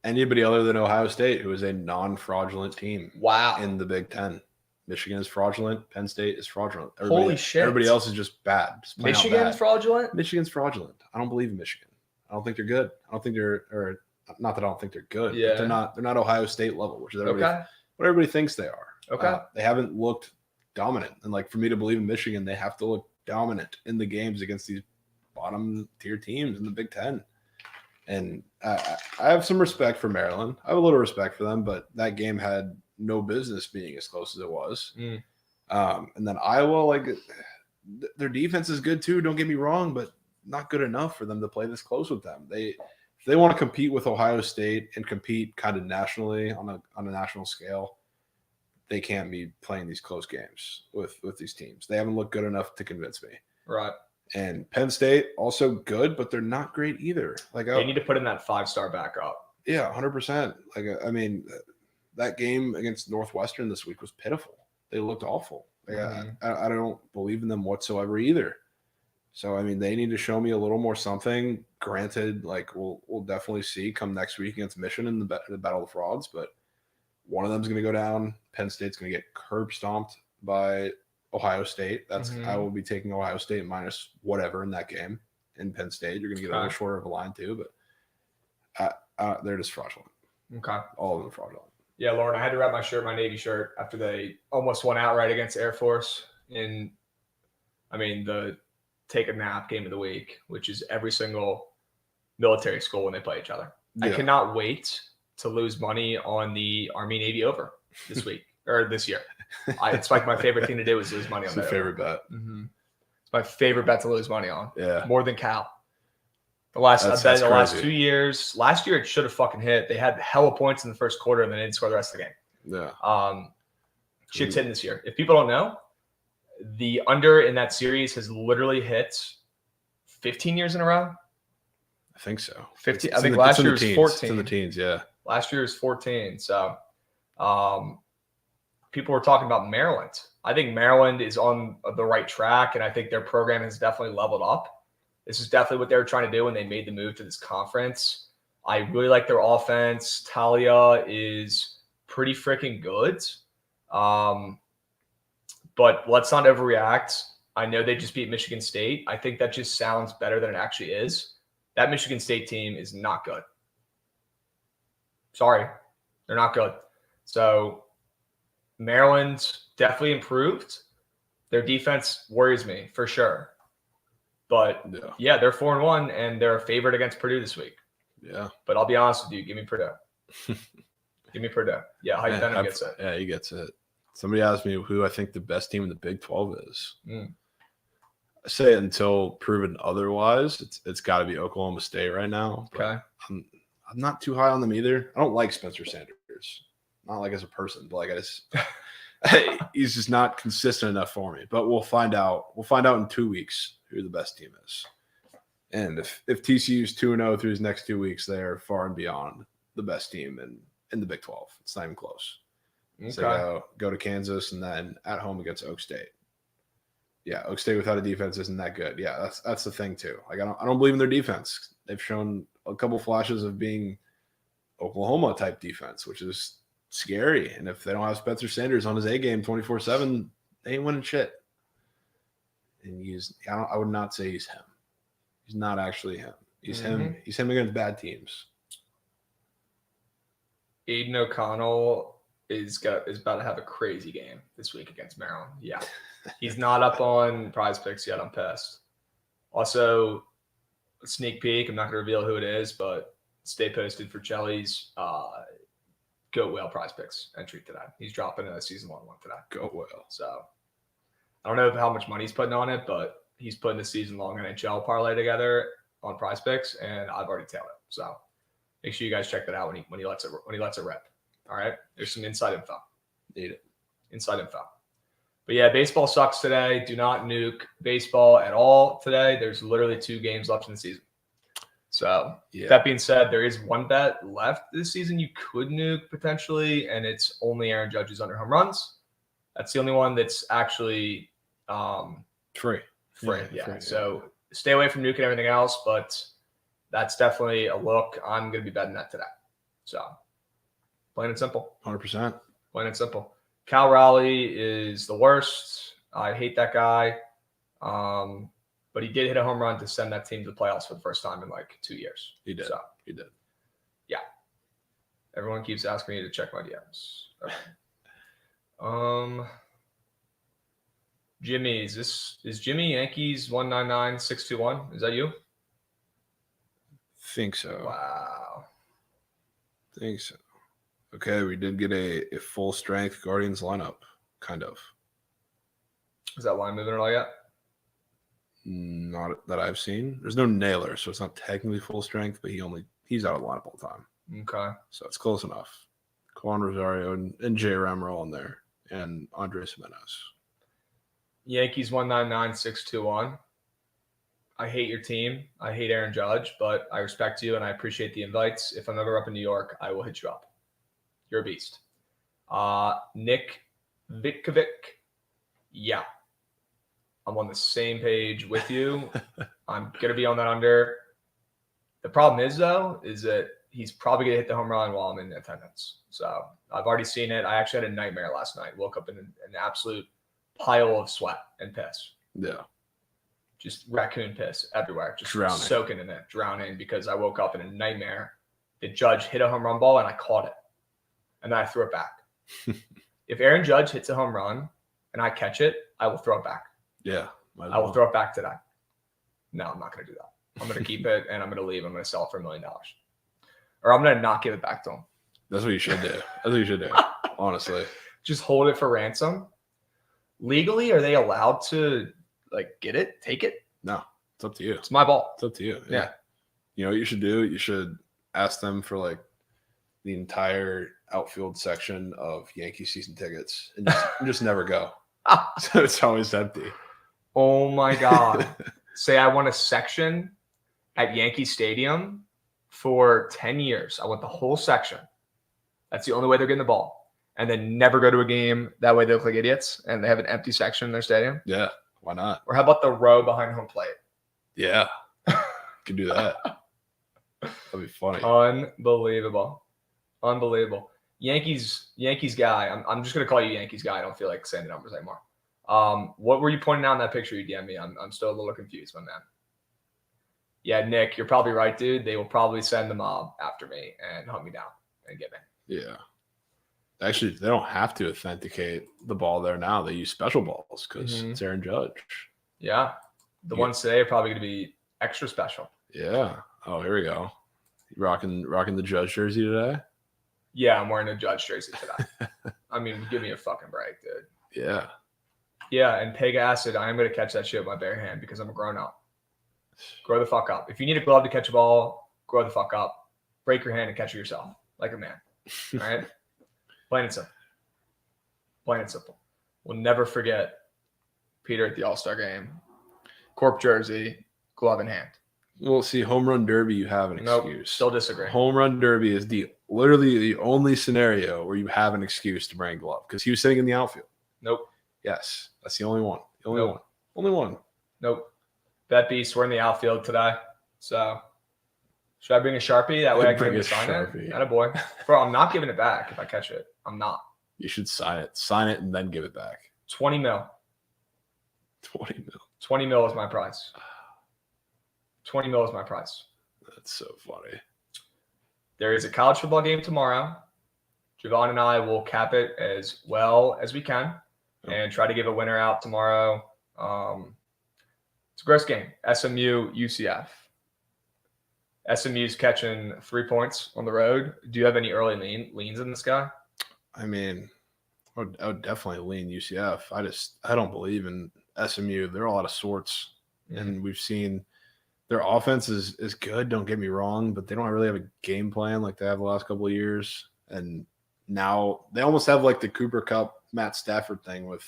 anybody other than Ohio State who is a non-fraudulent team. Wow. In the Big Ten. Michigan is fraudulent. Penn State is fraudulent. Holy shit. Everybody else is just bad. Just Michigan's fraudulent? Michigan's fraudulent. I don't believe in Michigan. I don't think they're good. I don't think they're not that I don't think they're good. Yeah. But they're not Ohio State level, which is Okay. what everybody thinks they are. Okay. They haven't looked dominant. And like for me to believe in Michigan, they have to look dominant in the games against these bottom tier teams in the Big Ten. And I have some respect for Maryland. I have a little respect for them, but that game had no business being as close as it was. And then Iowa, their defense is good too. Don't get me wrong, but not good enough for them to play this close with them. If they want to compete with Ohio State and compete kind of nationally on a national scale, they can't be playing these close games with these teams. They haven't looked good enough to convince me. Right. And Penn State also good, but they're not great either. They need to put in that 5-star backup. Yeah, 100%. that game against Northwestern this week was pitiful. They looked awful. I don't believe in them whatsoever either. So, I mean, they need to show me a little more something. Granted, like we'll definitely see come next week against Michigan in the Battle of the Frauds, but one of them is going to go down. Penn State's going to get curb stomped by Ohio State. I will be taking Ohio State minus whatever in that game. In Penn State, you're going to get a little shorter of a line too, but they're just fraudulent. Okay. All of them fraudulent. Yeah, Lauren, I had to wrap my Navy shirt after they almost won outright against Air Force in, the take a nap game of the week, which is every single military school when they play each other. Yeah. I cannot wait to lose money on the Army Navy over this week or this year. It's like my favorite thing to do is lose money on that. It's your favorite bet. Mm-hmm. It's my favorite bet to lose money on. Yeah. More than Cal. The last 2 years. Last year it should have fucking hit. They had hella points in the first quarter and then they didn't score the rest of the game. Yeah. Shit's hitting this year. If people don't know, the under in that series has literally hit 15 years in a row. I think so. 15. I think last year was 14. It's in the teens, yeah. Last year was 14. So people were talking about Maryland. I think Maryland is on the right track, and I think their program has definitely leveled up. This is definitely what they were trying to do when they made the move to this conference. I really like their offense. Talia is pretty freaking good. But let's not overreact. I know they just beat Michigan State. I think that just sounds better than it actually is. That Michigan State team is not good. Sorry, they're not good. So Maryland definitely improved. Their defense worries me for sure. But yeah, they're 4-1 and they're a favorite against Purdue this week. Yeah. But I'll be honest with you, give me Purdue. Give me Purdue. Yeah, Hype Venom gets it. Yeah, he gets it. Somebody asked me who I think the best team in the Big 12 is. I say until proven otherwise, it's got to be Oklahoma State right now. Okay. I'm not too high on them either. I don't like Spencer Sanders. Not like as a person, but like he's just not consistent enough for me. But we'll find out. We'll find out in 2 weeks who the best team is. And if TCU's 2-0 through his next 2 weeks, they're far and beyond the best team in the Big 12. It's not even close. Okay. So go to Kansas and then at home against Oak State. Yeah, Oak State without a defense isn't that good. Yeah, that's the thing too. Like I don't believe in their defense. They've shown a couple flashes of being Oklahoma type defense, which is scary. And if they don't have Spencer Sanders on his A game 24/7, they ain't winning shit. And I would not say he's him. He's not actually him. He's him. He's him against bad teams. Aiden O'Connell is about to have a crazy game this week against Maryland. Yeah. He's not up on Prize Picks yet. I'm pissed. Also, a sneak peek. I'm not going to reveal who it is, but stay posted for Chelly's Goat Whale Prize Picks entry today. He's dropping a season-long one today. Goat Whale. So I don't know how much money he's putting on it, but he's putting a season-long NHL parlay together on Prize Picks, and I've already tailed it. So make sure you guys check that out when he lets it rip. All right, there's some inside info. Need it. Inside info. But yeah, baseball sucks today. Do not nuke baseball at all today. There's literally 2 games left in the season. So That being said, there is one bet left this season you could nuke potentially, and it's only Aaron Judge's under home runs. That's the only one that's actually free. Yeah. Free. So stay away from nuking everything else, but that's definitely a look. I'm going to be betting that today. So plain and simple. 100%. Plain and simple. Cal Raleigh is the worst. I hate that guy. But he did hit a home run to send that team to the playoffs for the first time in like 2 years. He did. So, he did. Yeah. Everyone keeps asking me to check my DMs. Okay. Jimmy, is Jimmy Yankees 199-621? Is that you? Think so. Wow. Think so. Okay, we did get a full strength Guardians lineup, kind of. Is that line moving at all yet? Not that I've seen. There's no Naylor, so it's not technically full strength, but he's out of the lineup all the time. Okay. So it's close enough. Juan Rosario and J. Ram are all in there, and Andres Jimenez. Yankees 199-621. I hate your team. I hate Aaron Judge, but I respect you and I appreciate the invites. If I'm ever up in New York, I will hit you up. You're a beast. Nick Vitkovic. Yeah. I'm on the same page with you. I'm going to be on that under. The problem is, though, is that he's probably going to hit the home run while I'm in attendance. So I've already seen it. I actually had a nightmare last night. Woke up in an absolute pile of sweat and piss. Yeah. Just raccoon piss everywhere. Just Drowning. soaking in it. Drowning because I woke up in a nightmare. The Judge hit a home run ball and I caught it. And then I threw it back. If Aaron Judge hits a home run and I catch it, I will throw it back. Yeah. I will throw it back today. No, I'm not going to do that. I'm going to keep it and I'm going to leave. I'm going to sell it for $1 million. Or I'm going to not give it back to him. That's what you should do. That's what you should do, honestly. Just hold it for ransom. Legally, are they allowed to get it, take it? No, it's up to you. It's my ball. It's up to you. Yeah. You know what you should do? You should ask them for the entire outfield section of Yankee season tickets and just never go. So it's always empty. Oh my God. Say I want a section at Yankee Stadium for 10 years. I want the whole section. That's the only way they're getting the ball. And then never go to a game. That way they look like idiots and they have an empty section in their stadium. Yeah. Why not? Or how about the row behind home plate? Yeah. Could do that. That'd be funny. Unbelievable. Yankees guy. I'm just going to call you Yankees guy. I don't feel like saying the numbers anymore. What were you pointing out in that picture you DM'd me? I'm still a little confused, my man. Yeah, Nick, you're probably right, dude. They will probably send the mob after me and hunt me down and get me. Yeah. Actually, they don't have to authenticate the ball there now. They use special balls because it's Aaron Judge. Yeah. The ones today are probably going to be extra special. Yeah. Oh, here we go. You rocking the Judge jersey today? Yeah, I'm wearing a Judge jersey today. I mean, give me a fucking break, dude. Yeah. Yeah, and peg acid, I am going to catch that shit with my bare hand because I'm a grown up. Grow the fuck up. If you need a glove to catch a ball, grow the fuck up. Break your hand and catch it yourself like a man. All right? Plain and simple. Plain and simple. We'll never forget Peter at the All-Star game. Corp jersey, glove in hand. Well, see, home run derby, you have an excuse. Nope, still disagree. Home run derby is literally the only scenario where you have an excuse to bring a glove because he was sitting in the outfield. Nope. Yes, that's the only one. Nope. Only one. Nope. Bet Beast, we're in the outfield today. So should I bring a Sharpie? That way I can sign Sharpie. It. Attaboy. Bro, I'm not giving it back if I catch it. I'm not. You should sign it. Sign it and then give it back. 20 mil. 20 mil. 20 mil is my price. 20 mil is my price. That's so funny. There is a college football game tomorrow. Jovan and I will cap it as well as we can and try to give a winner out tomorrow. It's a gross game. SMU, UCF. SMU's catching 3 points on the road. Do you have any early leans in this guy? I mean, I would definitely lean UCF. I don't believe in SMU. They're all out of sorts. And we've seen their offense is good, don't get me wrong, but they don't really have a game plan like they have the last couple of years. And now they almost have like the Cooper Kupp, Matt Stafford thing with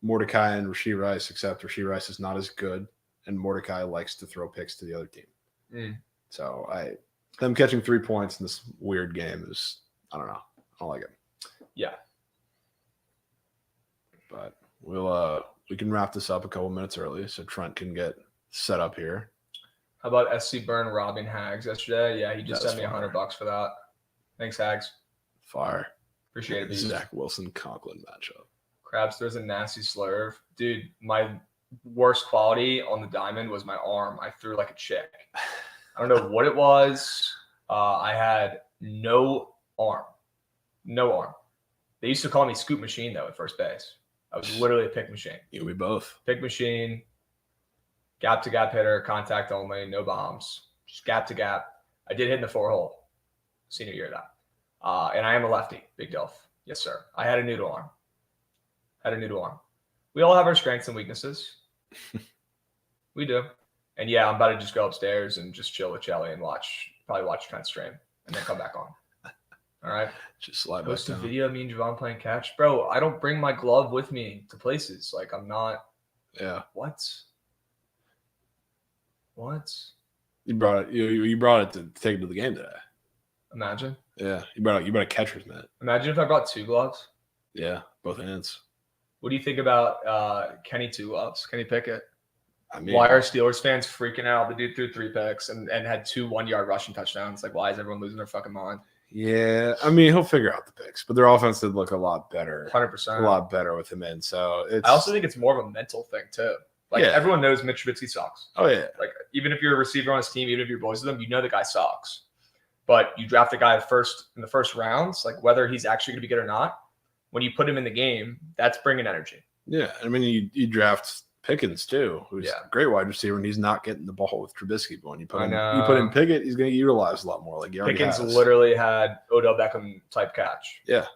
Mordecai and Rashee Rice, except Rashee Rice is not as good, and Mordecai likes to throw picks to the other team. So them catching 3 points in this weird game is, I don't know. I don't like it. Yeah. But we can wrap this up a couple minutes early so Trent can get set up here. How about SC Burn robbing Hags yesterday? Yeah, he just sent me $100 for that. Thanks, Hags. Fire. Appreciate it. Zach Wilson Conklin matchup. Krabs throws a nasty slurve. Dude, my worst quality on the diamond was my arm. I threw like a chick. I don't know what it was. I had no arm. No arm. They used to call me Scoop Machine, though, at first base. I was literally a pick machine. You and me both. Pick machine, gap-to-gap hitter, contact only, no bombs. Just gap-to-gap. I did hit in the 4-hole senior year of that. And I am a lefty, big Dilf. Yes, sir. I had a noodle arm. We all have our strengths and weaknesses. We do. And, yeah, I'm about to just go upstairs and just chill with Chelly and probably watch Trent stream and then come back on. All right? Just slide back Post a down. video of me and Jovan playing catch. Bro, I don't bring my glove with me to places. Like, I'm not. Yeah. What? You brought it to take it to the game today. Imagine. Yeah, you better catcher's mitt. Imagine if I brought 2 gloves. Yeah, both hands. What do you think about Kenny 2 gloves? Kenny Pickett? I mean, Why are Steelers fans freaking out? The dude threw 3 picks and had 2 1-yard rushing touchdowns. Like, why is everyone losing their fucking mind? yeah, I mean, he'll figure out the picks, but their offense did look a lot better. 100%. A lot better with him in. So I also think it's more of a mental thing too. Like everyone knows Mitch Trubisky sucks. Oh yeah. Like even if you're a receiver on his team, even if you're boys with him, you know the guy sucks. But you draft a guy in the first rounds, like whether he's actually going to be good or not, when you put him in the game, that's bringing energy. Yeah, I mean, you draft Pickens too, who's a great wide receiver, and he's not getting the ball with Trubisky. But when you put in Pickett, he's going to get utilized a lot more. Like Pickens literally had Odell Beckham type catch. Yeah,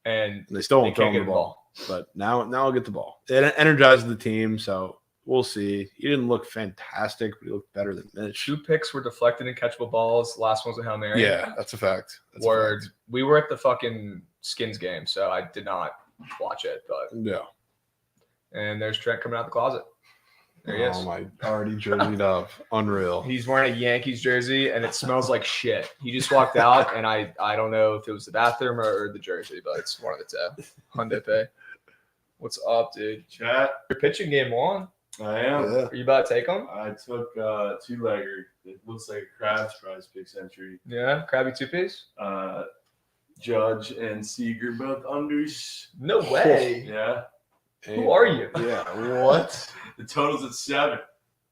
and they still won't throw him the ball. But now I'll get the ball. It energizes the team, so we'll see. He didn't look fantastic, but he looked better than Mitch. 2 picks were deflected and catchable balls. The last one was a Hail Mary. Yeah, that's a fact. Word. We were at the fucking Skins game, so I did not watch it. But yeah. And there's Trent coming out the closet. There he is. Oh my! Already jerseyed up. Unreal. He's wearing a Yankees jersey, and it smells like shit. He just walked out, and I don't know if it was the bathroom or the jersey, but it's one of the two. Hyundai Pay. What's up, dude? Chat. You're pitching game 1. I am. Yeah. Are you about to take them? I took 2-legger. It looks like a Krabs prize pick century. Yeah, Krabby 2-piece. Judge and Seager both unders. No way. Yeah. Who are you? Yeah. What? The total's at 7.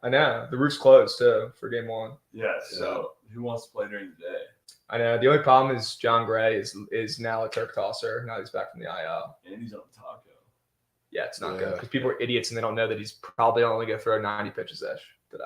I know. The roof's closed too for game 1. Yeah. So who wants to play during the day? I know. The only problem is John Gray is now a Turk tosser. Now he's back from the IL. And he's on taco. Yeah, it's not good because people are idiots and they don't know that he's probably only going to throw 90 pitches ish today.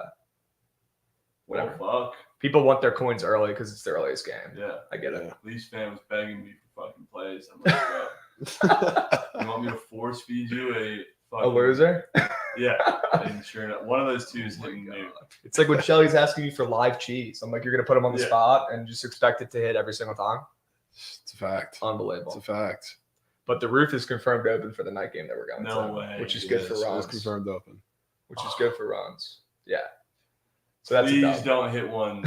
Whatever. Well, fuck. People want their coins early because it's the earliest game. Yeah. I get it. Leafs fan was begging me for fucking plays. I'm like, bro, you want me to force feed you a fucking loser? Yeah. And sure enough, one of those two is hitting new. It's like when Shelly's asking you for live cheese. I'm like, you're going to put him on the spot and just expect it to hit every single time? It's a fact. Unbelievable. It's a fact. But the roof is confirmed open for the night game that we're going to. No way. Which is good for runs. It's confirmed open. Which is good for runs. Yeah. So that's Please don't hit one.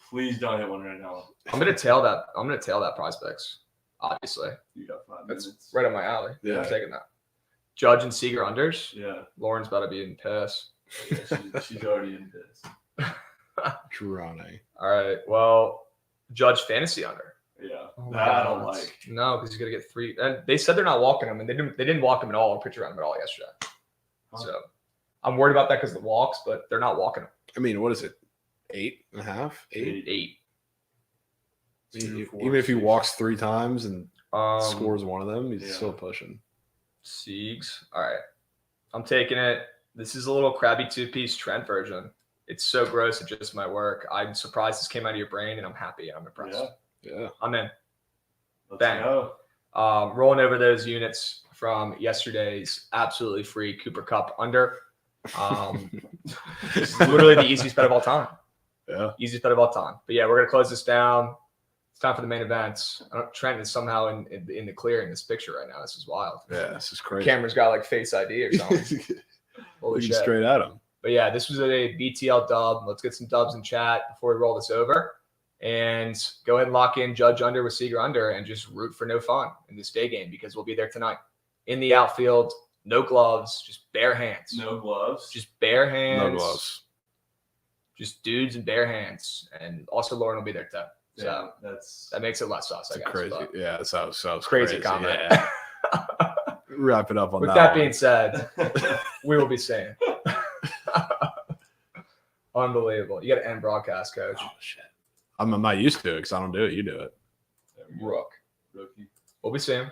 Please don't hit one right now. I'm gonna tail that prize picks. Obviously. You got 5 That's minutes. right up my alley. Yeah. I'm taking that. Judge and Seager unders. Yeah. Lauren's about to be in piss. Yeah, she's already in this. Toronto. All right. Well, Judge fantasy under. Yeah. Oh That I don't like. No, because he's gonna get 3. And they said they're not walking him, and they didn't walk him at all or pitch around him at all yesterday. Huh. So I'm worried about that because of the walks, but they're not walking him. I mean, what is it? 8.5? 8? 8. Even if he walks 3 times and scores one of them, he's yeah. still pushing. Siegs. All right. I'm taking it. This is a little Krabby 2-piece Trent version. It's so gross it just might work. I'm surprised this came out of your brain, and I'm happy and I'm impressed. Yeah. I'm in. Let's Bang. go. Rolling over those units from yesterday's absolutely free Cooper Cup under. It's literally the easiest bet of all time. Yeah. Easiest bet of all time. But yeah, we're gonna close this down. It's time for the main events. Trent is somehow in the clear in this picture right now. This is wild. Yeah, this is crazy. Camera's got like Face ID or something. Holy Looking shit. straight at him. But yeah, this was a BTL dub. Let's get some dubs in chat before we roll this over. And go ahead and lock in Judge under with Seager under and just root for no fun in this day game because we'll be there tonight. In the outfield, no gloves, just bare hands. No gloves. Just bare hands. No gloves. Just dudes and bare hands. And also Lauren will be there too. Yeah, So that makes it less sus, I guess. Crazy. But Yeah, that sounds crazy comment. Yeah. Wrap it up on with that. that one. being said, we will be seeing. Unbelievable. You got to end broadcast, coach. Oh, shit. I'm not used to it because I don't do it. You do it. Rook. Rookie. We'll be seeing.